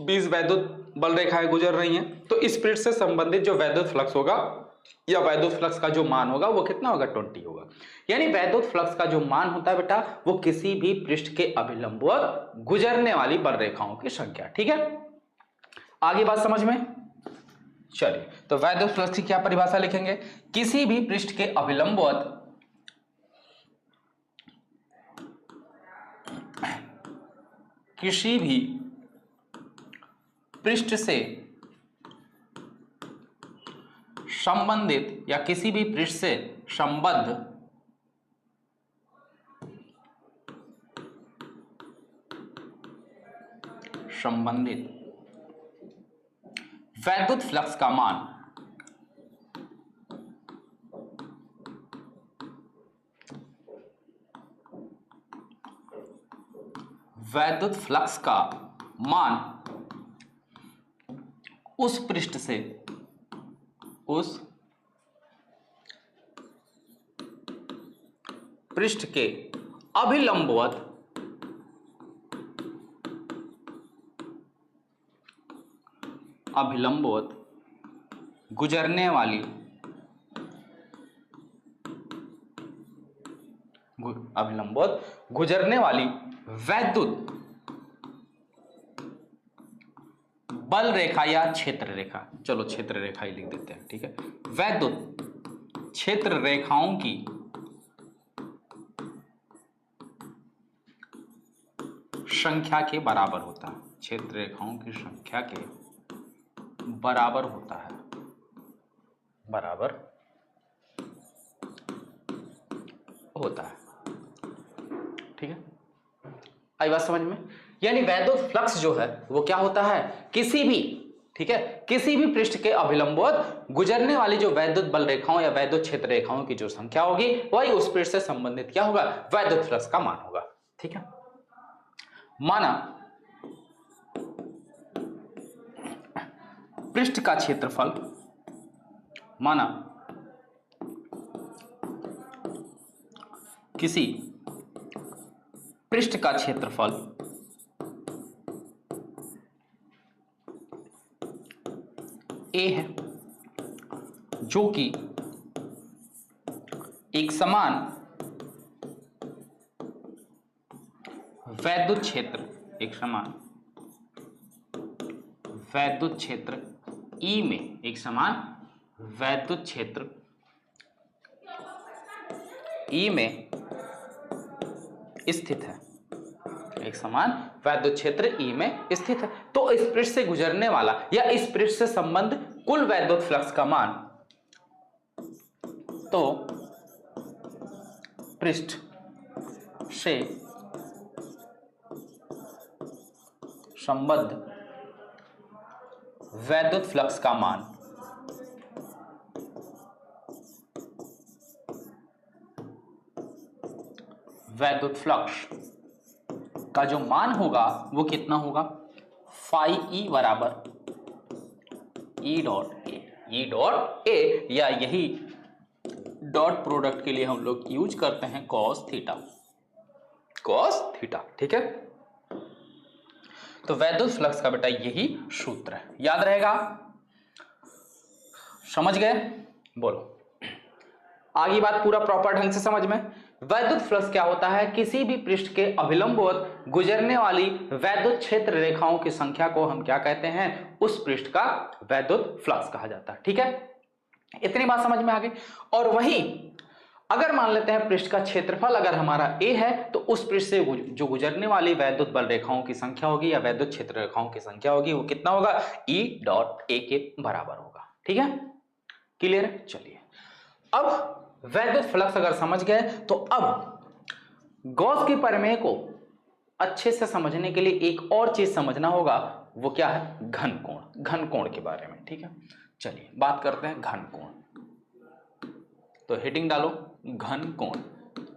20 वैद्युत बल रेखाएं गुजर रही हैं, तो इस पृष्ठ से संबंधित जो वैद्युत फ्लक्स होगा या वैद्युत फ्लक्स का जो मान होगा वो कितना होगा, 20 होगा। यानी वैद्युत फ्लक्स का जो मान होता है बेटा वो किसी भी पृष्ठ के अभिलंबवत गुजरने वाली बल रेखाओं की संख्या। ठीक है, आगे बात समझ में। चलिए, तो वैद्युत फ्लक्स की क्या परिभाषा लिखेंगे, किसी भी पृष्ठ के अभिलंबवत किसी भी पृष्ठ से संबंधित या किसी भी पृष्ठ से संबद्ध वैद्युत फ्लक्स का मान उस पृष्ठ से पृष्ठ के अभिलंबवत गुजरने वाली वैद्युत बल रेखा या क्षेत्र रेखा, चलो क्षेत्र रेखा ही लिख देते हैं। ठीक है, वैद्युत क्षेत्र रेखाओं की संख्या के बराबर होता है, क्षेत्र रेखाओं की संख्या के बराबर होता है, ठीक है, आई बात समझ में। यानी वैद्युत फ्लक्स जो है वो क्या होता है, किसी भी, ठीक है, किसी भी पृष्ठ के अभिलंबवत गुजरने वाली जो वैद्युत बल रेखाओं या वैद्युत क्षेत्र रेखाओं की जो संख्या होगी वही उस पृष्ठ से संबंधित क्या होगा, वैद्युत फ्लक्स का मान होगा। ठीक है, माना पृष्ठ का क्षेत्रफल, किसी पृष्ठ का क्षेत्रफल A है जो कि एक समान वैद्युत क्षेत्र E में, एक समान वैद्युत क्षेत्र E में स्थित है, एक समान वैद्युत क्षेत्र E में स्थित है। तो इस पृष्ठ से गुजरने वाला या इस पृष्ठ से संबंध कुल वैद्युत फ्लक्स का मान, तो पृष्ठ से संबद्ध वैद्युत फ्लक्स का मान वैद्युत फ्लक्स का जो मान होगा वो कितना होगा, फाई ई बराबर ई डॉट ए, या यही डॉट प्रोडक्ट के लिए हम लोग यूज करते हैं कॉस थीटा। ठीक है, तो वैद्युत फ्लक्स का बेटा यही सूत्र है, याद रहेगा, समझ गए, बोलो आगे बात पूरा प्रॉपर ढंग से समझ में। वैद्युत फ्लक्स क्या होता है, किसी भी पृष्ठ के अभिलंबवत गुजरने वाली वैद्युत क्षेत्र रेखाओं की संख्या को हम क्या कहते हैं, उस पृष्ठ का वैद्युत फ्लक्स कहा जाता है। ठीक है, इतनी बात समझ में आ गई। और वहीं अगर मान लेते हैं पृष्ठ का क्षेत्रफल अगर हमारा A है तो उस पृष्ठ से जो गुजरने वाली वैद्युत बल रेखाओं की संख्या होगी या वैद्युत क्षेत्र रेखाओं की संख्या होगी वो कितना होगा, E डॉट A के बराबर होगा। ठीक है, क्लियर है। चलिए, अब वैद्युत फ्लक्स अगर समझ गए तो अब गॉस के प्रमेय को अच्छे से समझने के लिए एक और चीज समझना होगा, वो क्या है, घन कोण के बारे में। ठीक है, चलिए बात करते हैं घन कोण। तो हेडिंग डालो घन कोण,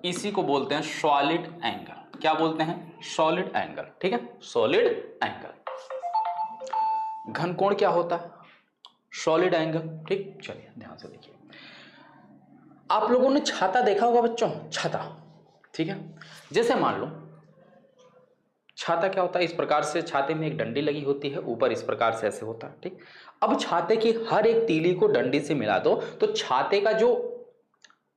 इसी को बोलते हैं सॉलिड एंगल। क्या बोलते हैं, सॉलिड एंगल। ठीक है, सॉलिड एंगल। घन कोण क्या होता है, सॉलिड एंगल। ठीक, चलिए ध्यान से देखिए, आप लोगों ने छाता देखा होगा बच्चों, छाता। ठीक है, जैसे मान लो छाता क्या होता है, इस प्रकार से छाते में एक डंडी लगी होती है, ऊपर इस प्रकार से ऐसे होता है, ठीक। अब छाते की हर एक तीली को डंडी से मिला दो तो छाते का जो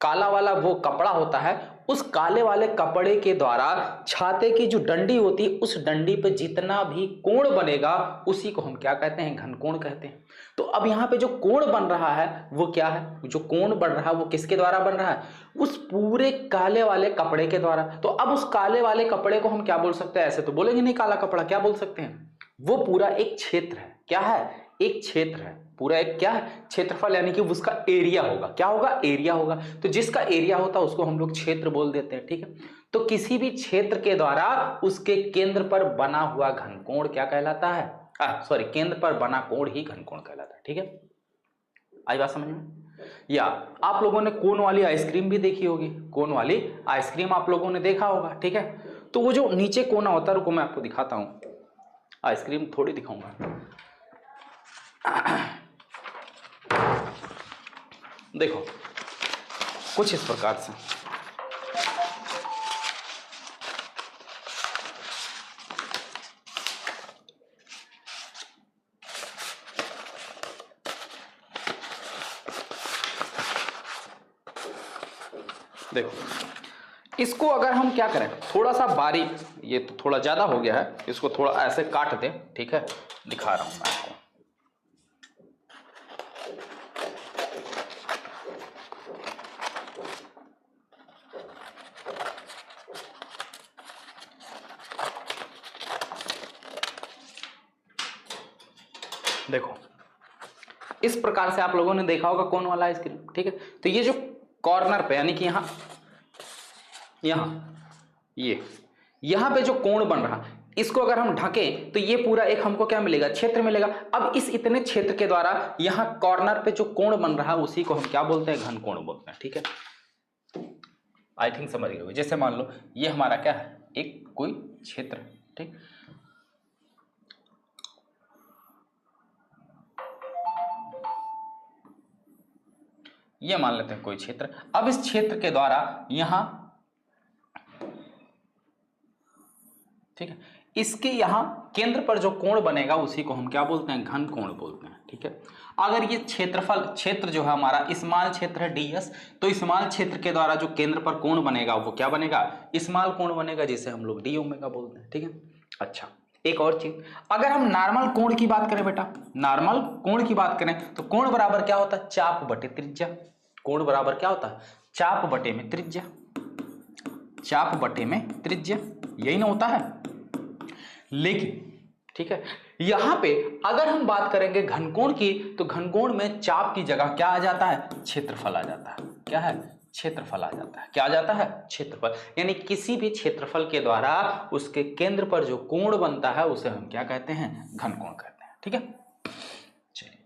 काला वाला वो कपड़ा होता है, उस काले वाले कपड़े के द्वारा छाते की जो डंडी होती है, उस डंडी पे जितना भी कोण बनेगा उसी को हम क्या कहते हैं, घनकोण कहते हैं। तो अब यहाँ पे जो कोण बन रहा है वो क्या है, जो कोण बन रहा है वो किसके द्वारा बन रहा है, उस पूरे काले वाले कपड़े के द्वारा। तो अब उस काले वाले कपड़े को हम क्या बोल सकते हैं, ऐसे तो बोलेंगे नहीं काला कपड़ा, क्या बोल सकते हैं, वो पूरा एक क्षेत्र है। क्या है, एक क्षेत्र है, पूरा एक क्या है, क्षेत्रफल, यानी कि उसका एरिया होगा। क्या होगा, एरिया होगा। तो जिसका एरिया होता है उसको हम लोग क्षेत्र बोल देते हैं, ठीक है। तो किसी भी क्षेत्र के द्वारा उसके केंद्र पर बना हुआ घनकोण क्या कहलाता है, सॉरी, केंद्र पर बना कोण ही घनकोण कहलाता है, ठीक है। आई बात समझ में। या आप लोगों ने कोन वाली आइसक्रीम भी देखी होगी, कोन वाली आइसक्रीम आप लोगों ने देखा होगा, ठीक है। तो वो जो नीचे कोना होता है, रुको मैं आपको दिखाता हूं, आइसक्रीम थोड़ी दिखाऊंगा। देखो कुछ इस प्रकार से, देखो इसको अगर हम क्या करें, थोड़ा सा बारीक, ये तो थोड़ा ज्यादा हो गया है, इसको थोड़ा ऐसे काट दें, ठीक है, दिखा रहा हूं मैं आपको। देखो इस प्रकार से आप लोगों ने देखा होगा कोन वाला आइसक्रीम, ठीक है। तो ये जो कॉर्नर पे, यानी कि यहां पे जो कोण बन रहा, इसको अगर हम ढकें तो ये पूरा एक हमको क्या मिलेगा, क्षेत्र मिलेगा। अब इस इतने क्षेत्र के द्वारा यहां कॉर्नर पे जो कोण बन रहा है उसी को हम क्या बोलते हैं, घनकोण बोलते हैं, ठीक है। आई थिंक समझ गए। जैसे मान लो ये हमारा क्या है, एक कोई क्षेत्र, ठीक। ये मान लेते हैं कोई क्षेत्र। अब इस क्षेत्र के द्वारा यहां, ठीक है, इसके यहां केंद्र पर जो कोण बनेगा उसी को हम क्या बोलते हैं, घन कोण बोलते हैं, ठीक है। अगर ये क्षेत्रफल, क्षेत्र जो है हमारा स्मॉल क्षेत्र है ds, तो स्मॉल क्षेत्र के द्वारा जो केंद्र पर कोण बनेगा वो क्या बनेगा, स्मॉल कोण बनेगा, जिसे हम लोग d ओमेगा बोलते हैं, ठीक है। अच्छा, एक और चीज, अगर हम नॉर्मल कोण की बात करें बेटा, नॉर्मल कोण की बात करें तो कोण बराबर क्या होता है, चाप बटे त्रिज्या। कोण बराबर क्या होता है, चाप बटे में त्रिज्या, चाप बटे में त्रिज्या, यही ना होता है। लेकिन ठीक है, यहां पे अगर हम बात करेंगे घनकोण की, तो घनकोण में चाप की जगह क्या आ जाता है, क्षेत्रफल आ जाता है। क्या है, क्षेत्रफल आ जाता है। क्या आ जाता है, क्षेत्रफल। यानी किसी भी क्षेत्रफल के द्वारा उसके केंद्र पर जो कोण बनता है उसे हम क्या कहते हैं, घनकोण कहते हैं, ठीक है। चलिए,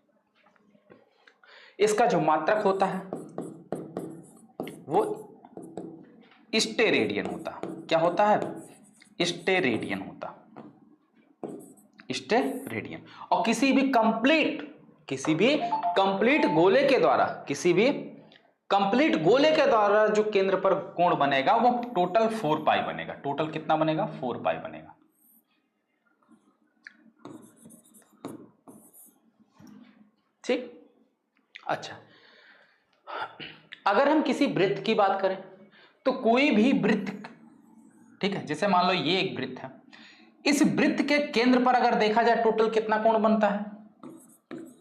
इसका जो मात्रक होता है वो स्टेरेडियन होता है। क्या होता है, स्टेरेडियन होता, स्टेरेडियन। और किसी भी कंप्लीट गोले के द्वारा, किसी भी कंप्लीट गोले के द्वारा जो केंद्र पर कोण बनेगा वो टोटल 4 पाई बनेगा। टोटल कितना बनेगा, 4 पाई बनेगा, ठीक। अच्छा, अगर हम किसी वृत्त की बात करें तो कोई भी वृत्त, ठीक है, जैसे मान लो ये एक वृत्त है, इस वृत्त के केंद्र पर अगर देखा जाए टोटल कितना कोण बनता है,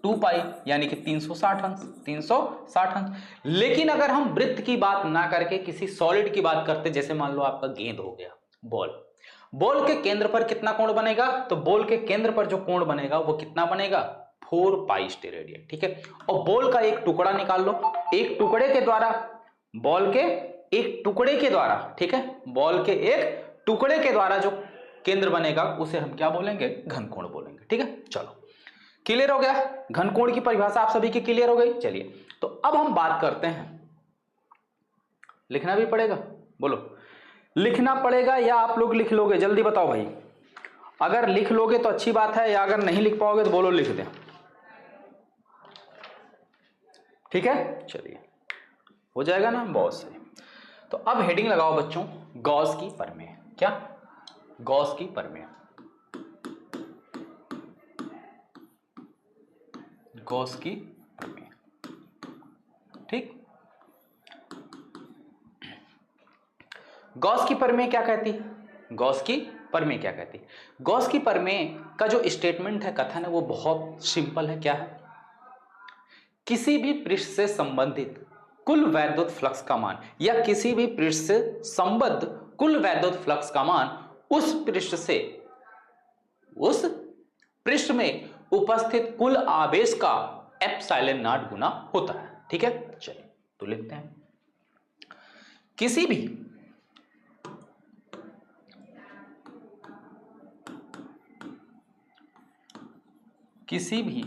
2 पाई, यानी कि 360 अंश, 360 अंश। लेकिन अगर हम वृत्त की बात ना करके किसी सॉलिड की बात करते, जैसे मान लो आपका गेंद हो गया, बॉल के केंद्र पर कितना कोण बनेगा, तो बॉल के केंद्र पर जो कोण बनेगा वो कितना बनेगा, 4 पाई स्टेरेडियन, ठीक है। और बॉल का एक टुकड़ा निकाल लो, एक टुकड़े के द्वारा, बॉल के एक टुकड़े के द्वारा, ठीक है, बॉल के एक टुकड़े के द्वारा जो केंद्र बनेगा उसे हम क्या बोलेंगे, घनकोण बोलेंगे, ठीक है। चलो, क्लियर हो गया, घनकोण की परिभाषा आप सभी की क्लियर हो गई। चलिए, तो अब हम बात करते हैं, लिखना भी पड़ेगा, बोलो लिखना पड़ेगा या आप लोग लिख लोगे, जल्दी बताओ भाई। अगर लिख लोगे तो अच्छी बात है, या अगर नहीं लिख पाओगे तो बोलो लिख दें, ठीक है। चलिए, हो जाएगा ना, बहुत सही। तो अब हेडिंग लगाओ बच्चों, गॉस की प्रमेय। क्या, गॉस की प्रमेय, गॉस की प्रमेय, ठीक। गॉस की प्रमेय क्या कहती है? गॉस की प्रमेय क्या कहती है? गॉस की प्रमेय का जो स्टेटमेंट है, कथन है, वो बहुत सिंपल है। क्या है? किसी भी पृष्ठ से संबंधित कुल वैद्युत फ्लक्स का मान, या किसी भी पृष्ठ से संबद्ध कुल वैद्युत फ्लक्स का मान उस पृष्ठ में उपस्थित कुल आवेश का एप्सिलॉन नॉट गुना होता है। ठीक है, चलिए तो लिखते हैं। किसी भी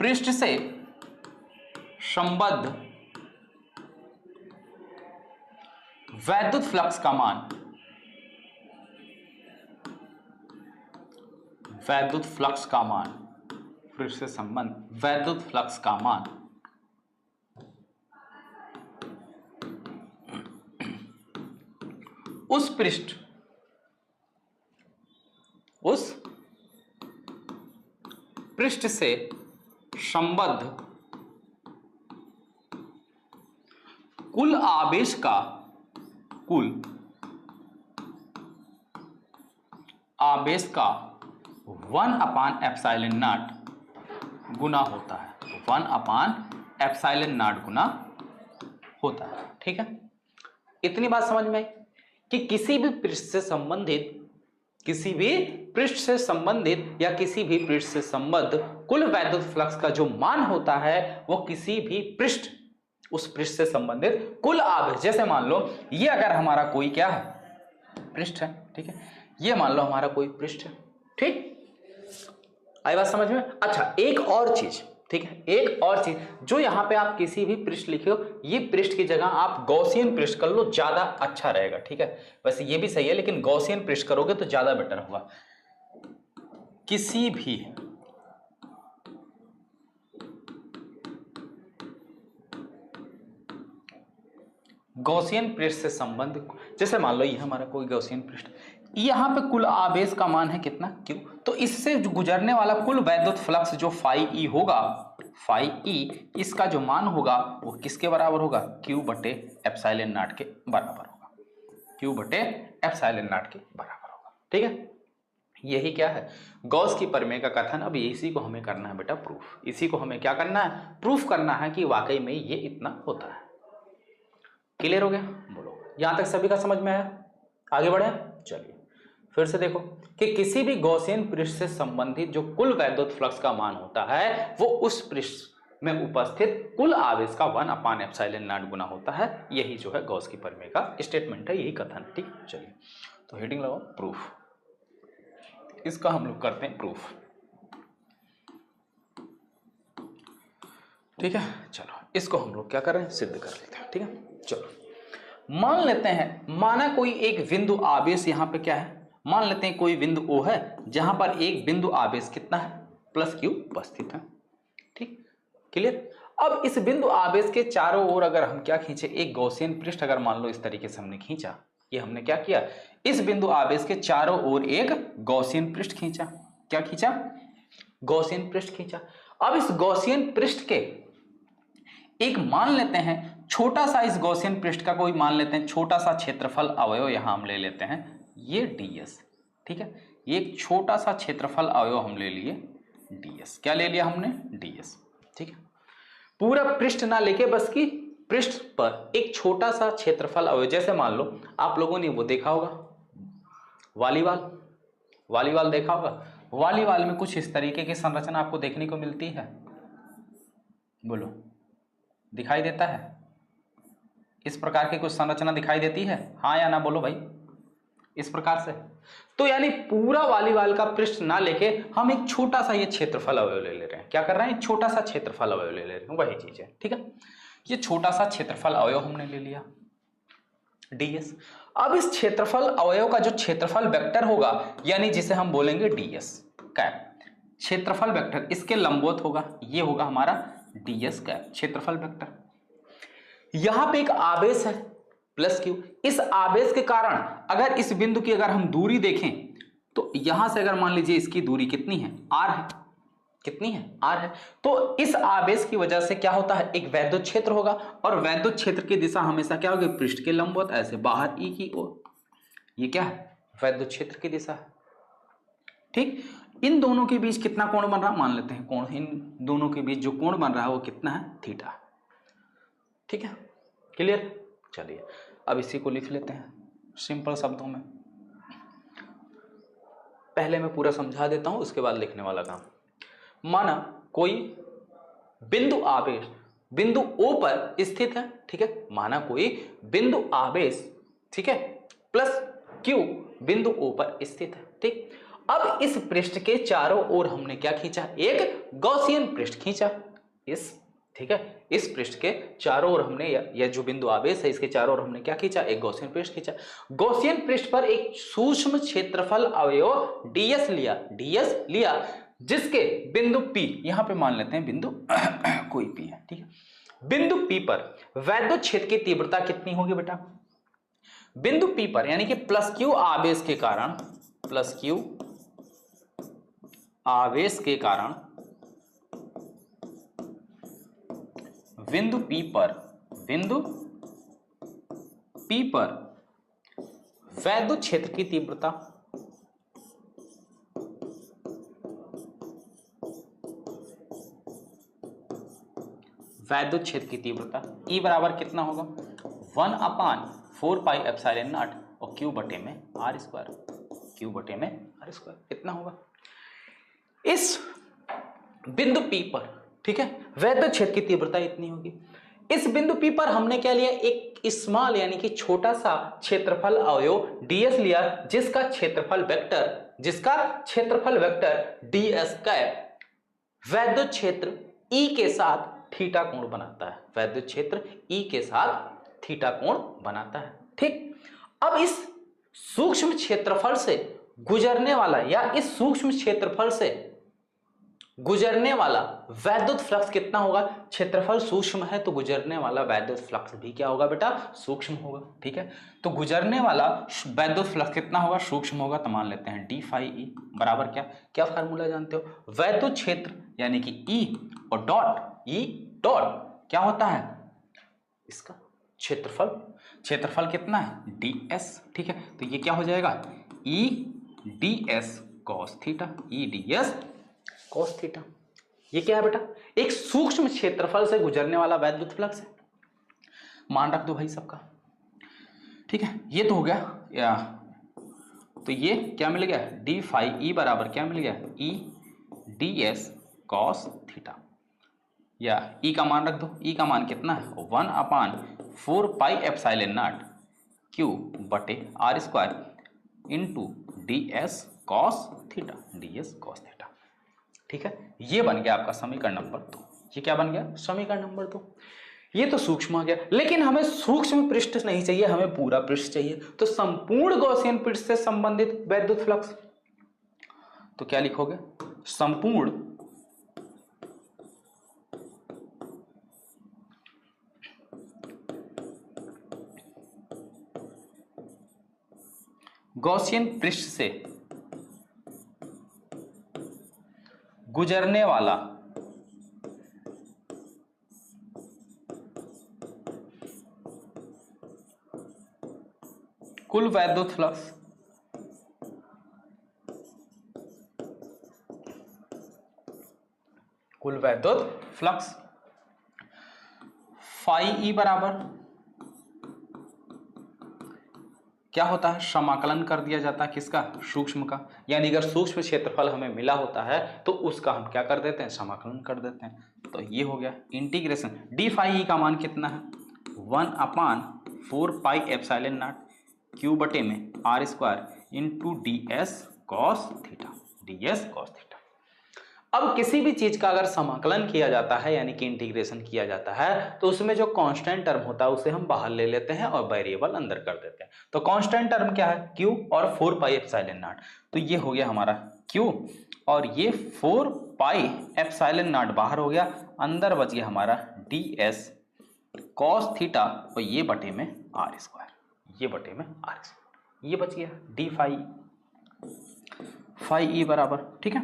पृष्ठ से संबद्ध वैद्युत फ्लक्स का मान, वैद्युत फ्लक्स का मान, पृष्ठ से संबंध वैद्युत फ्लक्स का मान उस पृष्ठ से संबद्ध कुल आवेश का, कुल आवेश का 1/ε0 गुना होता है, 1/ε0 गुना होता है। ठीक है, इतनी बात समझ में आई कि किसी भी पृष्ठ से संबंधित या किसी भी पृष्ठ से संबद्ध कुल वैद्युत फ्लक्स का जो मान होता है वो किसी भी पृष्ठ, उस पृष्ठ से संबंधित कुल आवेश, जैसे मान लो ये अगर हमारा कोई क्या है, पृष्ठ है, ठीक है, ये मान लो हमारा कोई पृष्ठ है, ठीक, आई बात समझ में। अच्छा, एक और चीज, ठीक है, एक और चीज जो यहां पे आप किसी भी पृष्ठ लिखे हो, ये पृष्ठ की जगह आप गॉसियन पृष्ठ कर लो, ज्यादा अच्छा रहेगा। ठीक है, वैसे ये भी सही है, लेकिन गॉसियन पृष्ठ करोगे तो ज्यादा बेटर होगा। किसी भी गॉसियन पृष्ठ से संबंध, जैसे मान लो ये हमारा कोई गॉसियन पृष्ठ, यहां पे कुल आवेश का मान है कितना, Q, तो इससे जो गुजरने वाला कुल वैद्युत फ्लक्स जो फाई ई होगा, फाई ई, इसका जो मान होगा वो किसके बराबर होगा, Q/ε0 के बराबर होगा, Q/ε0 के बराबर होगा। ठीक है, यही क्या है, गॉस की प्रमेय का कथन। अब इसी को हमें करना है बेटा प्रूफ, इसी को हमें क्या करना है, प्रूफ करना है कि वाकई में ये इतना होता है। क्लियर हो गया? बोलो, यहां तक सभी का समझ में आया? आगे बढ़े, चलिए फिर से देखो कि किसी भी गॉसियन पृष्ठ से संबंधित जो कुल वैद्युत फ्लक्स का मान होता है वो उस पृष्ठ में उपस्थित कुल आवेश का 1/ε0 गुना होता है। यही जो है गॉस की प्रमेय का स्टेटमेंट है, यही कथन। ठीक, चलिए तो हेडिंग लगाओ प्रूफ, इसका हम लोग करते हैं प्रूफ। ठीक है, चलो इसको हम लोग क्या कर रहे हैं, सिद्ध कर लेते हैं। ठीक है, चलो मान लेते हैं, माना कोई एक बिंदु आवेश यहां पे क्या है, मान लेते हैं कोई बिंदु O है जहां पर एक बिंदु आवेश कितना है, +Q उपस्थित है। ठीक, क्लियर। अब इस बिंदु आवेश के चारों ओर अगर हम क्या खींचे, एक गॉसियन पृष्ठ, अगर मान लो इस तरीके से हमने खींचा, ये हमने क्या किया, इस बिंदु आवेश के चारों ओर एक गॉसियन पृष्ठ खींचा। क्या खींचा, गॉसियन पृष्ठ खींचा। अब इस गॉसियन पृष्ठ के एक मान लेते हैं छोटा सा, इस गॉसियन पृष्ठ का कोई मान लेते हैं छोटा सा क्षेत्रफल अवयव, यहां हम ले लेते हैं ये ds। ठीक है, ये एक छोटा सा क्षेत्रफल अवयव हम ले लिए ds। क्या ले लिया हमने, ds। ठीक है, पूरा पृष्ठ ना लेके बस की पृष्ठ पर एक छोटा सा क्षेत्रफल अवयव, जैसे मान लो आप लोगों ने वो देखा होगा वॉलीबॉल देखा होगा, वॉलीबॉल में कुछ इस तरीके की संरचना आपको देखने को मिलती है, बोलो दिखाई देता है, इस प्रकार की कुछ संरचना दिखाई देती है, हाँ या ना बोलो भाई, इस प्रकार से। तो यानी पूरा वॉलीबॉल का पृष्ठ ना लेके हम एक छोटा सा ये क्षेत्रफल अवयव ले रहे हैं। क्या कर रहे हैं, छोटा सा क्षेत्रफल अवयव ले रहे हैं, वही चीज है। ठीक है, ये छोटा सा क्षेत्रफल अवयव हमने ले लिया ds। अब इस क्षेत्रफल अवयव का जो क्षेत्रफल वेक्टर होगा, यानी जिसे हम बोलेंगे ds कैप, क्षेत्रफल वेक्टर इसके लंबवत होगा, ये होगा हमारा ds कैप क्षेत्रफल वेक्टर। यहां पे एक आवेश है, प्लस क्यू। इस आवेश के कारण अगर इस बिंदु की अगर हम दूरी देखें तो यहां से अगर मान लीजिए इसकी दूरी कितनी है, आर है, कितनी है, आर है, तो इस आवेश की वजह से क्या होता है, एक वैद्युत क्षेत्र होगा और वैद्युत क्षेत्र की दिशा हमेशा क्या होगी, पृष्ठ के लंबवत, ऐसे बाहर ई की ओर। ये क्या है, वैद्युत क्षेत्र की दिशा है। ठीक, इन दोनों के बीच कितना कोण बन रहा है, मान लेते हैं कोण, इन दोनों के बीच जो कोण बन रहा है वो कितना है, थीटा। ठीक है, क्लियर। चलिए अब इसी को लिख लेते हैं सिंपल शब्दों में। पहले मैं पूरा समझा देता हूं, उसके बाद लिखने वाला काम। माना कोई बिंदु आवेश बिंदु O पर स्थित है, ठीक है, माना कोई बिंदु आवेश, ठीक है, प्लस Q बिंदु O पर स्थित है। ठीक, अब इस पृष्ठ के चारों ओर हमने क्या खींचा, एक गॉसियन पृष्ठ खींचा। इस, ठीक है, इस पृष्ठ के चारों ओर हमने यह जो बिंदु आवेश है इसके चारों ओर हमने क्या खींचा, एक गॉसियन पृष्ठ खींचा। गॉसियन पृष्ठ पर एक सूक्ष्म क्षेत्रफल अवयव ds लिया, जिसके बिंदु P, यहां पे मान लेते हैं बिंदु कोई P है, ठीक है, बिंदु P पर वैद्युत क्षेत्र की तीव्रता कितनी होगी बेटा, बिंदु P पर यानी कि प्लस Q आवेश के कारण, प्लस Q आवेश के कारण बिंदु P पर वैद्युत क्षेत्र की तीव्रता E बराबर कितना होगा, 1/4πε0 और Q बटे में R स्क्वायर, कितना होगा। इस बिंदु P पर, ठीक है, वैद्युत क्षेत्र की तीव्रता इतनी होगी। इस बिंदु P पर हमने क्या लिया, एक स्मॉल यानी कि छोटा सा क्षेत्रफल अवयव ds लिया, जिसका क्षेत्रफल वेक्टर ds कैप वैद्युत क्षेत्र E के साथ थीटा कोण बनाता है, वैद्युत क्षेत्र E के साथ थीटा कोण बनाता है। ठीक, अब इस सूक्ष्म क्षेत्रफल से गुजरने वाला या इस सूक्ष्म क्षेत्रफल से गुजरने वाला वैद्युत फ्लक्स कितना होगा, क्षेत्रफल सूक्ष्म है तो गुजरने वाला वैद्युत फ्लक्स भी क्या होगा बेटा, सूक्ष्म होगा। ठीक है, तो गुजरने वाला वैद्युत फ्लक्स कितना होगा, सूक्ष्म होगा। तो मान लेते हैं d फाई ई बराबर क्या फार्मूला जानते हो, वैद्युत क्षेत्र यानी कि E और डॉट क्या होता है, इसका क्षेत्रफल कितना है, ds। ठीक है, तो ये क्या हो जाएगा, E ds cos थीटा, ये क्या है बेटा, एक सूक्ष्म क्षेत्रफल से गुजरने वाला वैद्युत फ्लक्स है, मान रख दो भाई सबका। ठीक है, ये तो हो गया तो ये क्या मिल गया, d फाई ई बराबर क्या मिल गया, E ds cos थीटा, या E का मान रख दो, E का मान कितना है, 1/4πε0 Q बटे R square into ds cos theta. ठीक है, ये बन गया आपका समीकरण नंबर 2। ये क्या बन गया, समीकरण नंबर 2। ये तो सूक्ष्म आ गया, लेकिन हमें सूक्ष्म पृष्ठ नहीं चाहिए, हमें पूरा पृष्ठ चाहिए। तो संपूर्ण गॉसियन पृष्ठ से संबंधित वैद्युत फ्लक्स, तो क्या लिखोगे, संपूर्ण गॉसियन पृष्ठ से गुजरने वाला कुल वैद्युत फ्लक्स फाई ई बराबर क्या होता है, समाकलन कर दिया जाता है किसका, सूक्ष्म का। यानी अगर सूक्ष्म क्षेत्रफल हमें मिला होता है तो उसका हम क्या कर देते हैं, समाकलन कर देते हैं। तो ये हो गया इंटीग्रेशन, डी फाई ई का मान कितना है, 1/4πε0 Q बटे में R square into ds cos theta. अब किसी भी चीज का अगर समाकलन किया जाता है यानी कि इंटीग्रेशन किया जाता है तो उसमें जो कांस्टेंट टर्म होता है उसे हम बाहर ले लेते हैं और वेरिएबल अंदर कर देते हैं। तो कांस्टेंट टर्म क्या है, Q और 4πε0। तो ये हो गया हमारा Q और ये 4πε0 बाहर हो गया, अंदर बच गया हमारा ds cos थीटा और ये बटे में R स्क्वायर। ये बटे में आर, ये बच गया डी फाई ई बराबर, ठीक है।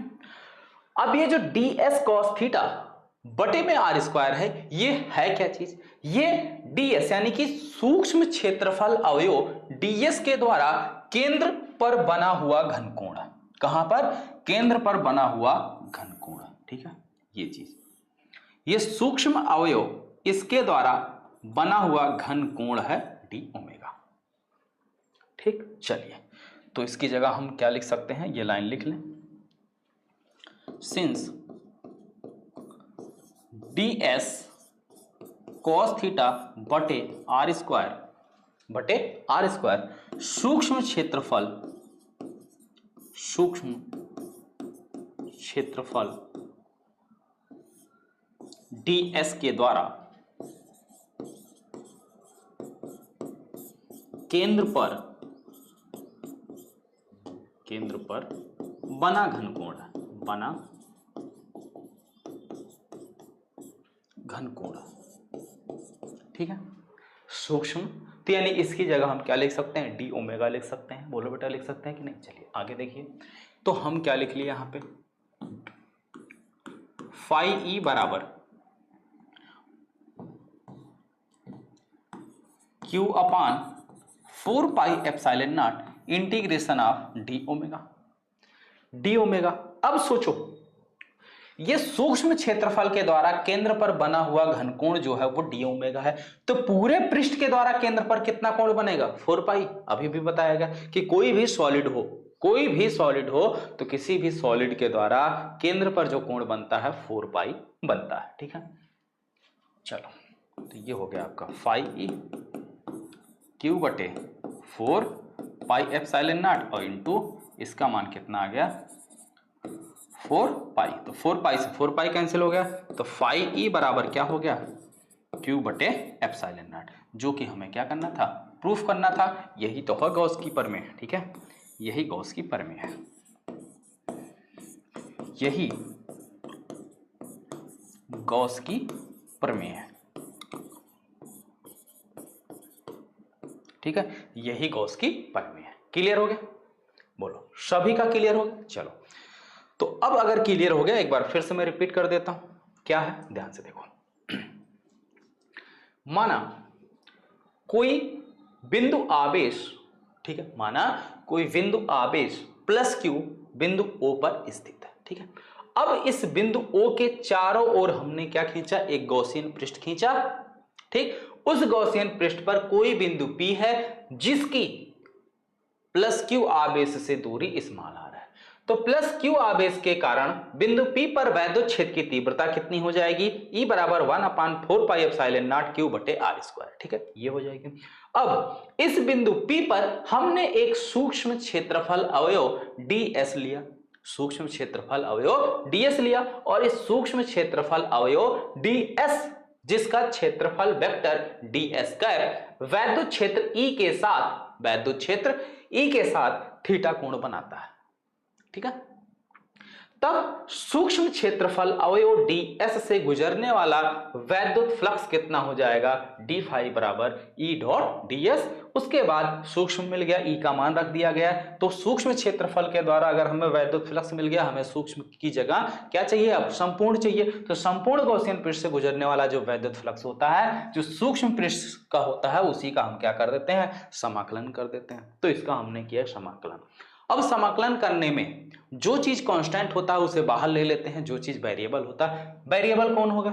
अब ये जो डी एस कॉस थीटा बटे में आर स्क्वायर है, ये है क्या चीज, ये ds यानी कि सूक्ष्म क्षेत्रफल अवयव ds के द्वारा केंद्र पर बना हुआ घनकोण है। कहां पर, केंद्र पर बना हुआ घनकोण, ठीक है। ये चीज, ये सूक्ष्म अवयव इसके द्वारा बना हुआ घनकोण है डी ओमेगा, ठीक। चलिए, तो इसकी जगह हम क्या लिख सकते हैं, ये लाइन लिख लें, सिंस ds cos थीटा बटे आर स्क्वायर सूक्ष्म क्षेत्रफल ds के द्वारा केंद्र पर बना घनकोण, ठीक है। सूक्ष्म, तो यानी इसकी जगह हम क्या लिख सकते हैं, डी ओमेगा लिख सकते हैं। बोलो बेटा, लिख सकते हैं कि नहीं। चलिए आगे देखिए, तो हम क्या लिख लिए यहां पे, फाई ई बराबर Q upon 4 pi epsilon not integration of D omega. अब सोचो, ये सूक्ष्म क्षेत्रफल के द्वारा केंद्र पर बना हुआ घनकोण जो है वो डी ओमेगा है, तो पूरे पृष्ठ के द्वारा केंद्र पर कितना कोण बनेगा, 4 पाई। अभी भी बताया गया कि कोई भी सॉलिड हो तो किसी भी सॉलिड के द्वारा केंद्र पर जो कोण बनता है 4 पाई बनता है, ठीक है। चलो, तो ये हो गया आपका फाई ई क्यू बटे 4 पाई एप्सिलॉन नॉट और इंटू इसका मान कितना आ गया 4 पाई, तो 4 पाई से 4 पाई कैंसिल हो गया, तो फाई ई बराबर क्या हो गया, क्यू बटे एप्सिलॉन नॉट, जो कि हमें क्या करना था, प्रूफ करना था। यही तो है गॉस की प्रमेय, ठीक है, यही गॉस की प्रमेय है, यही गॉस की प्रमेय है, ठीक है, यही गॉस की प्रमेय है। क्लियर हो गया, बोलो सभी का क्लियर हो गया। चलो, तो अब अगर क्लियर हो गया, एक बार फिर से मैं रिपीट कर देता हूं, क्या है, ध्यान से देखो। माना कोई बिंदु आवेश, ठीक है, माना कोई बिंदु आवेश प्लस क्यू बिंदु O पर स्थित है, ठीक है। अब इस बिंदु O के चारों ओर हमने क्या खींचा, एक गॉसियन पृष्ठ खींचा, ठीक। उस गॉसियन पृष्ठ पर कोई बिंदु P है जिसकी प्लस क्यू आवेश से दूरी स्मॉल r है, तो प्लस क्यू आवेश के कारण बिंदु P पर वैद्युत क्षेत्र की तीव्रता कितनी हो जाएगी, E बराबर 1/4 पाई एप्सिलॉन नॉट क्यू बटे आर स्क्वायर, ठीक है, ये हो जाएगी। अब इस बिंदु P पर हमने एक सूक्ष्म क्षेत्रफल अवयव ds लिया, सूक्ष्म क्षेत्रफल अवयव ds लिया, और इस सूक्ष्म क्षेत्रफल अवयव ds जिसका क्षेत्रफल वेक्टर ds स्क्वायर वैद्युत क्षेत्र E के साथ थीटा कोण बनाता है, ठीक है। तब सूक्ष्म क्षेत्रफल अवयव ds से गुजरने वाला वैद्युत फ्लक्स कितना हो जाएगा, d फाई बराबर E डॉट ds। उसके बाद सूक्ष्म मिल गया, E का मान रख दिया गया, तो सूक्ष्म क्षेत्रफल के द्वारा अगर हमें वैद्युत फ्लक्स मिल गया, हमें सूक्ष्म की जगह क्या चाहिए, अब संपूर्ण चाहिए। तो संपूर्ण गॉसियन पृष्ठ से गुजरने वाला जो वैद्युत फ्लक्स होता है, जो सूक्ष्म पृष्ठ का होता है, उसी का हम क्या कर देते हैं, समाकलन कर देते हैं। तो इसका हमने किया समाकलन। अब समाकलन करने में जो चीज कांस्टेंट होता है उसे बाहर ले लेते हैं, जो चीज वेरिएबल होता है, वेरिएबल कौन होगा,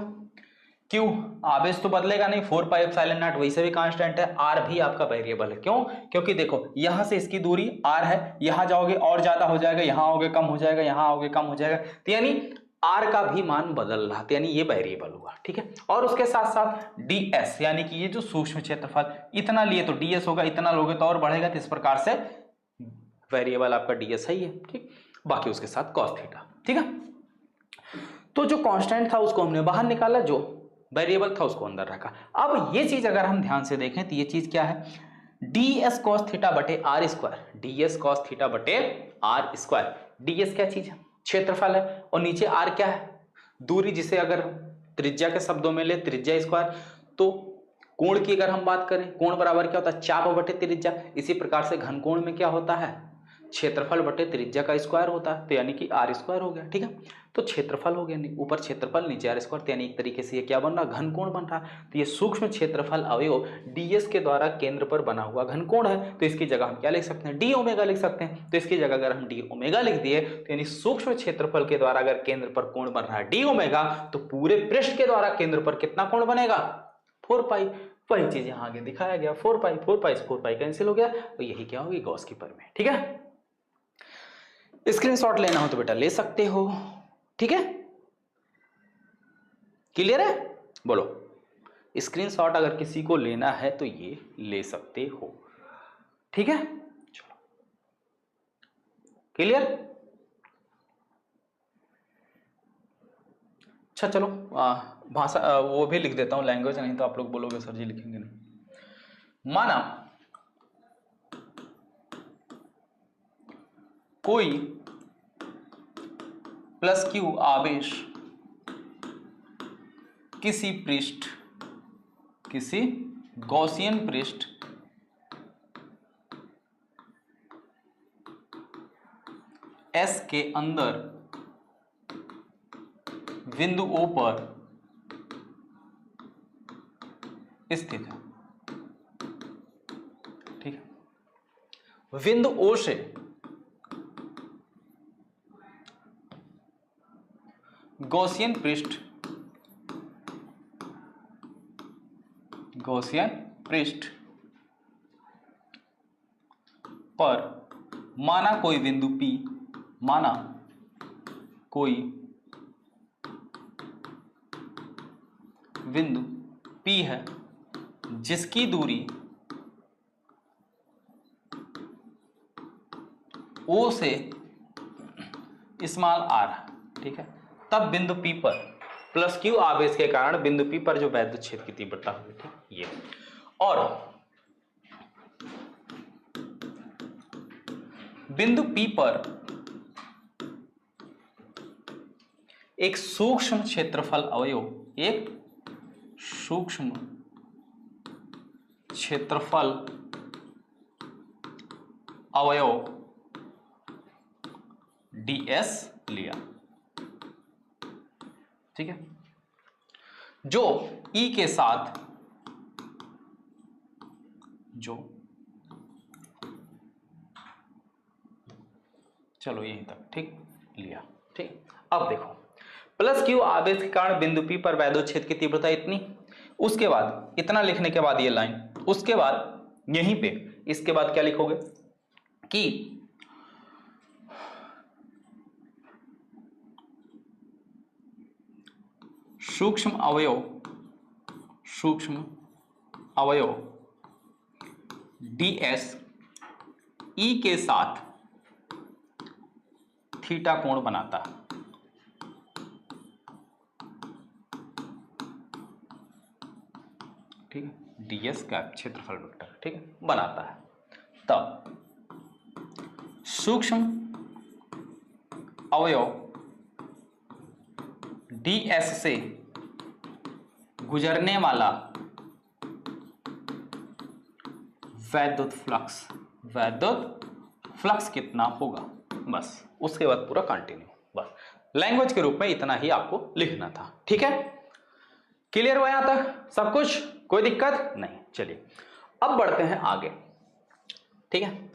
क्यों, आवेश तो बदलेगा नहीं, 4 पाई एप्सिलॉन नॉट वैसे भी कांस्टेंट है, r भी आपका वेरिएबल है। क्यों, क्योंकि देखो यहां से इसकी दूरी r है, यहां जाओगे और ज्यादा हो जाएगा, यहां आओगे कम हो जाएगा, यहां आओगे कम हो जाएगा, तो यानी r का भी मान बदल रहा, यानी ये वेरिएबल हुआ, ठीक है। और उसके साथ साथ ds यानी कि ये जो सूक्ष्म क्षेत्रफल इतना लिए तो ds होगा, इतना लोगे तो और बढ़ेगा, तो इस प्रकार से वेरिएबल आपका ds है ये, ठीक। बाकी उसके साथ cos थीटा, ठीक है। तो जो कांस्टेंट था उसको हमने बाहर निकाला, जो वेरिएबल था उसको अंदर रखा। अब ये चीज अगर हम ध्यान से देखें तो ये चीज क्या है, ds cos थीटा बटे r square, ds cos theta बटे आर स्क्वायर, ds क्या चीज है, क्षेत्रफल है, और नीचे r क्या है, दूरी, जिसे अगर त्रिज्या के शब्दों में ले त्रिज्या स्क्वायर, तो कोण की अगर हम बात करें, कोण बराबर क्या होता है, चाप बटे त्रिज्या। इसी प्रकार से घनकोण में क्या होता है, क्षेत्रफल बटे त्रिज्या का स्क्वायर होता है, तो यानी कि आर स्क्वायर हो गया। ठीक है, तो क्षेत्रफल हो गया, ऊपर क्षेत्रफल नीचे आर स्क्वायर, तो यानी एक तरीके से ये क्या बन रहा है, घनकोण बन रहा है। तो ये सूक्ष्म क्षेत्रफल अवयव डीएस के द्वारा केंद्र पर बना हुआ घनकोण है, तो इसकी जगह हम क्या लिख सकते हैं, डी ओमेगा लिख सकते हैं। तो इसकी जगह अगर हम डी ओमेगा लिख दिए तो यानी सूक्ष्म क्षेत्रफल के द्वारा अगर केंद्र पर कोण बन रहा है डी ओमेगा, तो पूरे पृष्ठ के द्वारा केंद्र पर कितना कोण बनेगा, 4 पाई। वही चीज यहां आगे दिखाया गया, 4 पाई, 4 पाई से 4 पाई कैंसिल हो गया, तो यही क्या होगी, गॉस की प्रमेय। ठीक है, स्क्रीनशॉट लेना हो तो बेटा ले सकते हो। ठीक है, क्लियर है, बोलो। स्क्रीनशॉट अगर किसी को लेना है तो ये ले सकते हो। ठीक है, चलो क्लियर। अच्छा चलो, भाषा वो भी लिख देता हूं, लैंग्वेज, नहीं तो आप लोग बोलोगे सर जी लिखेंगे नहीं। माना कोई प्लस क्यू आवेश किसी पृष्ठ, किसी गॉसियन पृष्ठ S के अंदर बिंदु O पर स्थित है। ठीक है, बिंदु O से गॉसियन पृष्ठ, गॉसियन पृष्ठ पर माना कोई बिंदु P, माना कोई बिंदु P है जिसकी दूरी O से स्मॉल r है। ठीक है, तब बिंदु P पर प्लस क्यू आवेश के कारण बिंदु P पर जो वैद्युत क्षेत्र की तीव्रता होगी, ठीक ये, और बिंदु P पर एक सूक्ष्म क्षेत्रफल अवयव, एक सूक्ष्म क्षेत्रफल अवयव ds लिया। ठीक है, जो E के साथ, जो, चलो यहीं तक ठीक लिया। ठीक, अब देखो प्लस क्यू आवेश के कारण बिंदु P पर वैद्युत क्षेत्र की तीव्रता इतनी, उसके बाद इतना लिखने के बाद ये लाइन, उसके बाद यहीं पे इसके बाद क्या लिखोगे कि सूक्ष्म अवयव, सूक्ष्म अवयव ds E के साथ थीटा कोण बनाता है। ठीक है, ds का क्षेत्रफल वेक्टर, ठीक है, बनाता है। तब सूक्ष्म अवयव ds से गुजरने वाला वैद्युत फ्लक्स, वैद्युत फ्लक्स कितना होगा, बस उसके बाद पूरा कंटिन्यू, बस लैंग्वेज के रूप में इतना ही आपको लिखना था। ठीक है, क्लियर हुआ यहां तक सब कुछ, कोई दिक्कत नहीं। चलिए अब बढ़ते हैं आगे। ठीक है,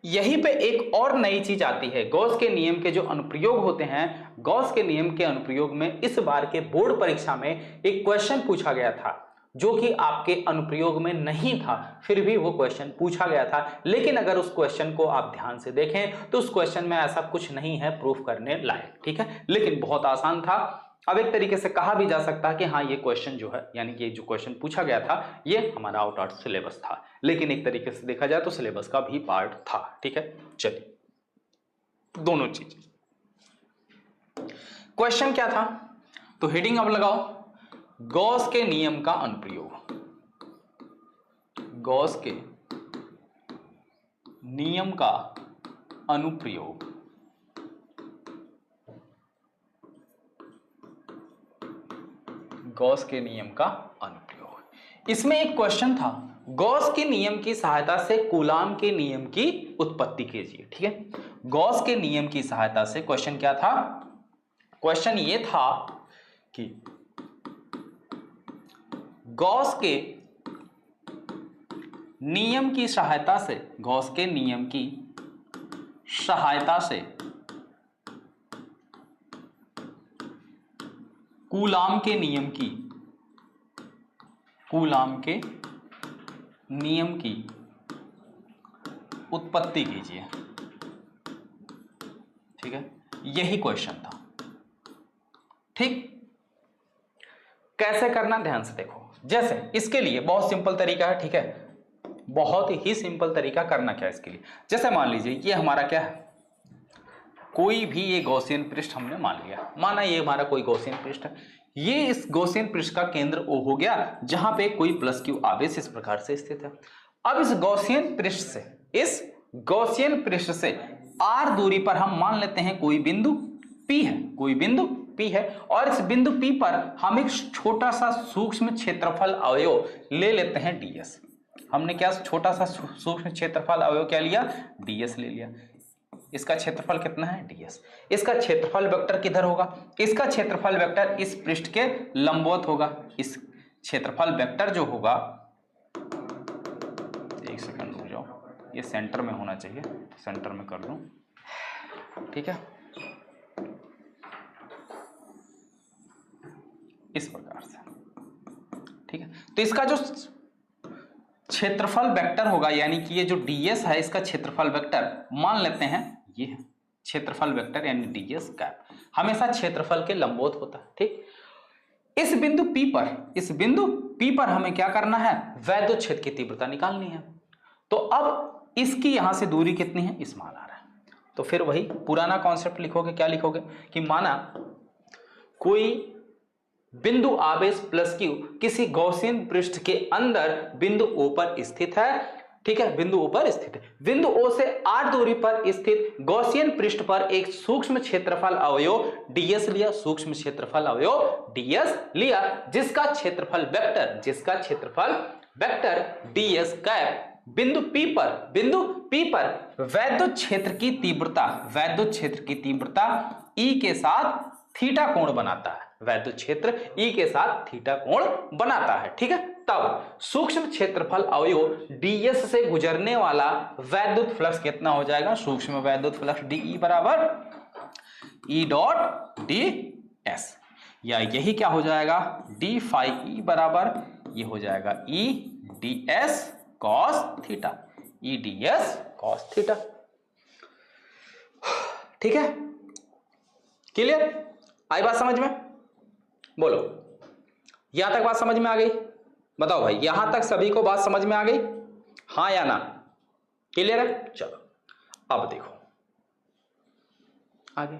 यहीं पे एक और नई चीज आती है, गॉस के नियम के जो अनुप्रयोग होते हैं, गॉस के नियम के अनुप्रयोग में इस बार के बोर्ड परीक्षा में एक क्वेश्चन पूछा गया था जो कि आपके अनुप्रयोग में नहीं था, फिर भी वो क्वेश्चन पूछा गया था। लेकिन अगर उस क्वेश्चन को आप ध्यान से देखें तो उस क्वेश्चन में ऐसा कुछ नहीं है प्रूफ करने लायक। ठीक है, लेकिन बहुत आसान था। अब एक तरीके से कहा भी जा सकता है कि हाँ ये क्वेश्चन जो है, यानी कि जो क्वेश्चन पूछा गया था ये हमारा आउट ऑफ सिलेबस था, लेकिन एक तरीके से देखा जाए तो सिलेबस का भी पार्ट था। ठीक है, चलिए दोनों चीज। क्वेश्चन क्या था, तो हेडिंग अब लगाओ, गॉस के नियम का अनुप्रयोग, गॉस के नियम का अनुप्रयोग, गॉस के नियम का अनुप्रयोग। इसमें एक क्वेश्चन था, गॉस के नियम की सहायता से कूलाम के नियम की उत्पत्ति कीजिए। ठीक है, गॉस के नियम की सहायता से क्वेश्चन क्या था? क्वेश्चन ये था कि गॉस के नियम की सहायता से, गॉस के नियम की सहायता से कूलाम के नियम की, कूलाम के नियम की उत्पत्ति कीजिए। ठीक है, यही क्वेश्चन था। ठीक, कैसे करना ध्यान से देखो। जैसे इसके लिए बहुत सिंपल तरीका है। ठीक है, बहुत ही सिंपल तरीका। करना क्या इसके लिए, जैसे मान लीजिए ये हमारा क्या है, कोई भी ये गॉसियन पृष्ठ हमने मान लिया, माना ये हमारा कोई गॉसियन पृष्ठ है। ये इस गॉसियन पृष्ठ का केंद्र O हो गया, जहां पे कोई प्लस क्यू आवेश इस प्रकार से स्थित है। अब इस गॉसियन पृष्ठ से, इस गॉसियन पृष्ठ से r दूरी पर हम मान लेते हैं कोई बिंदु P है, कोई बिंदु P है, और इस बिंदु P पर हम एक छोटा सा सूक्ष्म क्षेत्रफल अवयव ले लेते हैं ds। हमने क्या छोटा सा सूक्ष्म क्षेत्रफल अवयव क्या लिया? ds ले लिया। इसका क्षेत्रफल कितना है? ds। इसका क्षेत्रफल वेक्टर किधर होगा? इसका क्षेत्रफल वेक्टर इस पृष्ठ के लंबवत होगा। इस क्षेत्रफल वेक्टर जो होगा, एक सेकंड रुक जाओ, ये सेंटर में होना चाहिए, सेंटर में कर दूं। ठीक है, इस प्रकार से। ठीक है, तो इसका जो क्षेत्रफल वेक्टर होगा, यानी कि ये जो ds है, इसका क्षेत्रफल वेक्टर मान लेते हैं ये है क्षेत्रफल वेक्टर, यानी ds कैप हमेशा क्षेत्रफल के लंबवत होता है। ठीक, इस बिंदु P पर, इस बिंदु P पर हमें क्या करना है? वैद्युत क्षेत्र की तीव्रता निकालनी है। तो अब इसकी यहां से दूरी कितनी है? इस मान आ रहा है। तो फिर वही पुराना कॉन्सेप्ट लिखोगे। क्या लिखोगे कि माना कोई बिंदु आवेश प्लस क्यू किसी गॉसियन पृष्ठ के अंदर बिंदु O पर स्थित है। ठीक है, बिंदु O पर स्थित है। बिंदु O से r दूरी पर स्थित गॉसियन पृष्ठ पर एक सूक्ष्म क्षेत्रफल अवयव ds लिया, सूक्ष्म क्षेत्रफल अवयव ds लिया, जिसका क्षेत्रफल वेक्टर, जिसका क्षेत्रफल वेक्टर ds कैप बिंदु P पर वैद्युत क्षेत्र की तीव्रता, वैद्युत क्षेत्र की तीव्रता E के साथ थीटा कोण बनाता है। वैद्युत क्षेत्र E के साथ थीटा कोण बनाता है। ठीक है, तब सूक्ष्म क्षेत्रफल अवयव ds से गुजरने वाला वैद्युत फ्लक्स कितना हो जाएगा? सूक्ष्म वैद्युत फ्लक्स dE बराबर E डॉट ds, या यही क्या हो जाएगा? d फाई E बराबर ये हो जाएगा E ds cos theta, E ds cos theta. ठीक है, क्लियर? आई बात समझ में? बोलो, यहां तक बात समझ में आ गई? बताओ भाई, यहां तक सभी को बात समझ में आ गई? हाँ या ना? क्लियर है? चलो अब देखो आगे,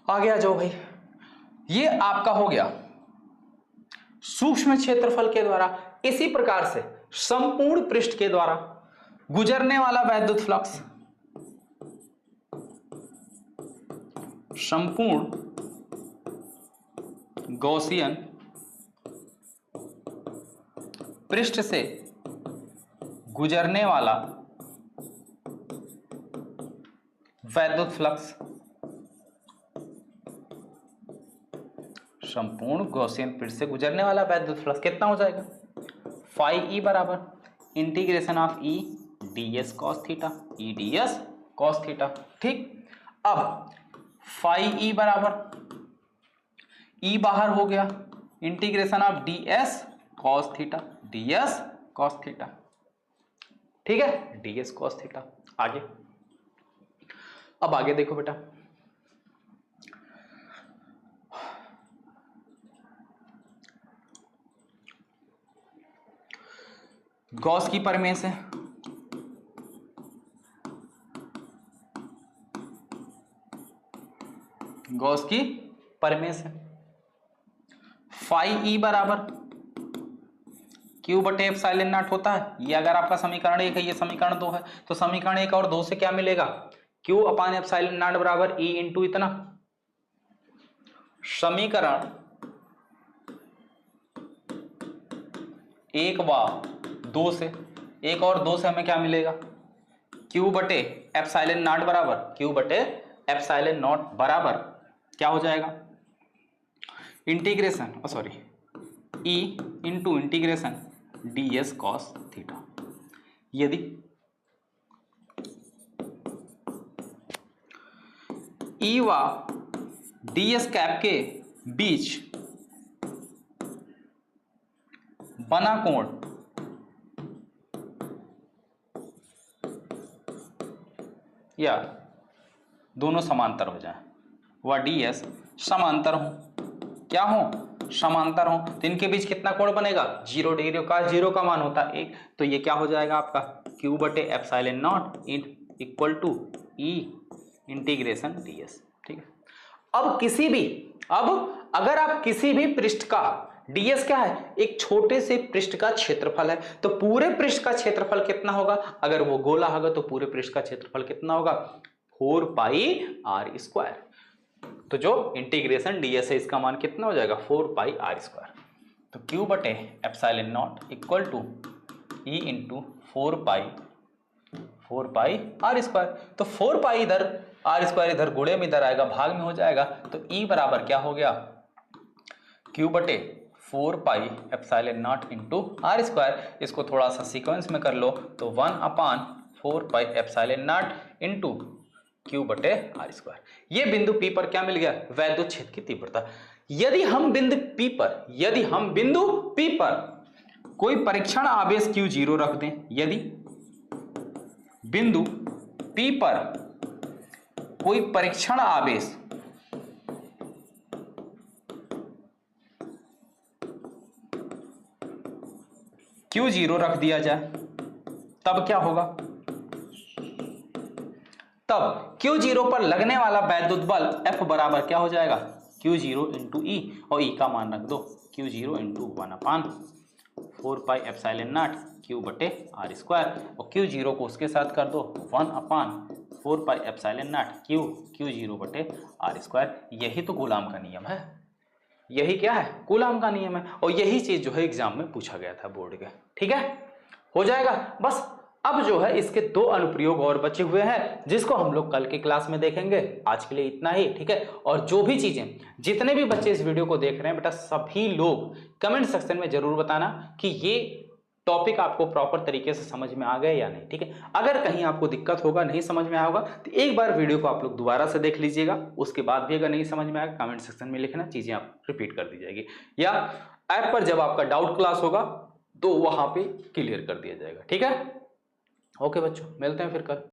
आगे आ जाओ भाई। ये आपका हो गया सूक्ष्म क्षेत्रफल के द्वारा। इसी प्रकार से संपूर्ण पृष्ठ के द्वारा गुजरने वाला वैद्युत फ्लक्स, संपूर्ण गॉसियन पृष्ठ से गुजरने वाला वैद्युत फ्लक्स, संपूर्ण गॉसियन पृष्ठ से गुजरने वाला वैद्युत फ्लक्स कितना हो जाएगा? फाई ई बराबर integration of E ds cos theta, E ds cos theta. ठीक, अब फाई ई बराबर ई बाहर हो गया, integration of ds cos theta, ds cos theta. ठीक है, ds cos थीटा। आगे, अब आगे देखो बेटा, गॉस की प्रमेय से गॉस की प्रमेय से फाई ई बराबर क्यू बटे एप्सिलॉन नॉट होता है। ये अगर आपका समीकरण 1 है, ये समीकरण 2 है, तो समीकरण 1 और 2 से क्या मिलेगा? क्यू अपान एप्सिलॉन नॉट बराबर ई इंटू इतना। समीकरण 1 व 2 से, 1 और 2 से हमें क्या मिलेगा, क्यू बटे एप्सिलॉन नॉट बराबर, क्यू बटे एप्सिलॉन नॉट बराबर क्या हो जाएगा, integration sorry E into integration ds cos theta. यदि ई व ds कैप के बीच बना कोण या दोनों समांतर हो जाए, वह ds समांतर हो, क्या हो, समांतर हो, तो इनके बीच कितना कोण बनेगा, 0 डिग्री का, 0 का मान होता है 1, तो ये क्या हो जाएगा आपका क्यू बटे epsilon not equal to e integration ds। ठीक है। अब अगर आप किसी भी पृष्ठ का ds क्या है, एक छोटे से पृष्ठ का क्षेत्रफल है, तो पूरे पृष्ठ का क्षेत्रफल कितना होगा, अगर वो गोला होगा तो पूरे पृष्ठ का क्षेत्रफल कितना होगा, 4 पाई r स्क्वायर। तो जो इंटीग्रेशन ds है इसका मान कितना हो जाएगा, 4 पाई r स्क्वायर। तो q बटे epsilon not equal to e into 4 pi r square. तो 4 पाई इधर, r स्क्वायर इधर गुणे में इधर आएगा, भाग में हो जाएगा, तो e बराबर क्या हो गया, q बटे 4 pi epsilon not into r square. इसको थोड़ा सा सीक्वेंस में कर लो तो 1/4 pi epsilon not into q बटे r स्क्वायर। ये बिंदु P पर क्या मिल गया, वैद्युत क्षेत्र की तीव्रता। यदि हम बिंदु P पर कोई परीक्षण आवेश Q0 रख दें, यदि बिंदु P पर कोई परीक्षण आवेश Q0 रख दिया जाए, तब क्या होगा, तब Q0 पर लगने वाला वैद्युत बल F बराबर क्या हो जाएगा, Q0 इंटू ई, और ई का मान रख दो Q0 into 1/4 pi epsilon not Q बटे r स्क्वायर, और Q0 को उसके साथ कर दो 1/4 पाई एप्सिलॉन नॉट Q0 बटे r स्क्वायर। यही तो कूलाम का नियम है, यही क्या है, कूलाम का नियम है, और यही चीज जो है एग्जाम में पूछा गया था बोर्ड के। ठीक है, हो जाएगा। बस अब जो है इसके 2 अनुप्रयोग और बचे हुए हैं, जिसको हम लोग कल की क्लास में देखेंगे। आज के लिए इतना ही, ठीक है। और जो भी चीजें, जितने भी बच्चे इस वीडियो को देख रहे हैं बेटा, सभी लोग कमेंट सेक्शन में जरूर बताना कि ये टॉपिक आपको प्रॉपर तरीके से समझ में आ गया या नहीं, ठीक है। अगर कहीं आपको दिक्कत होगा, नहीं समझ में आएगा, तो एक बार वीडियो को आप लोग दोबारा से देख लीजिएगा। उसके बाद भी अगर नहीं समझ में आएगा, कमेंट सेक्शन में लिखना, चीजें आप रिपीट कर दी जाएगी, या ऐप पर जब आपका डाउट क्लास होगा तो वहां पे क्लियर कर दिया जाएगा। ठीक है, ओके बच्चों, मिलते हैं फिर कल।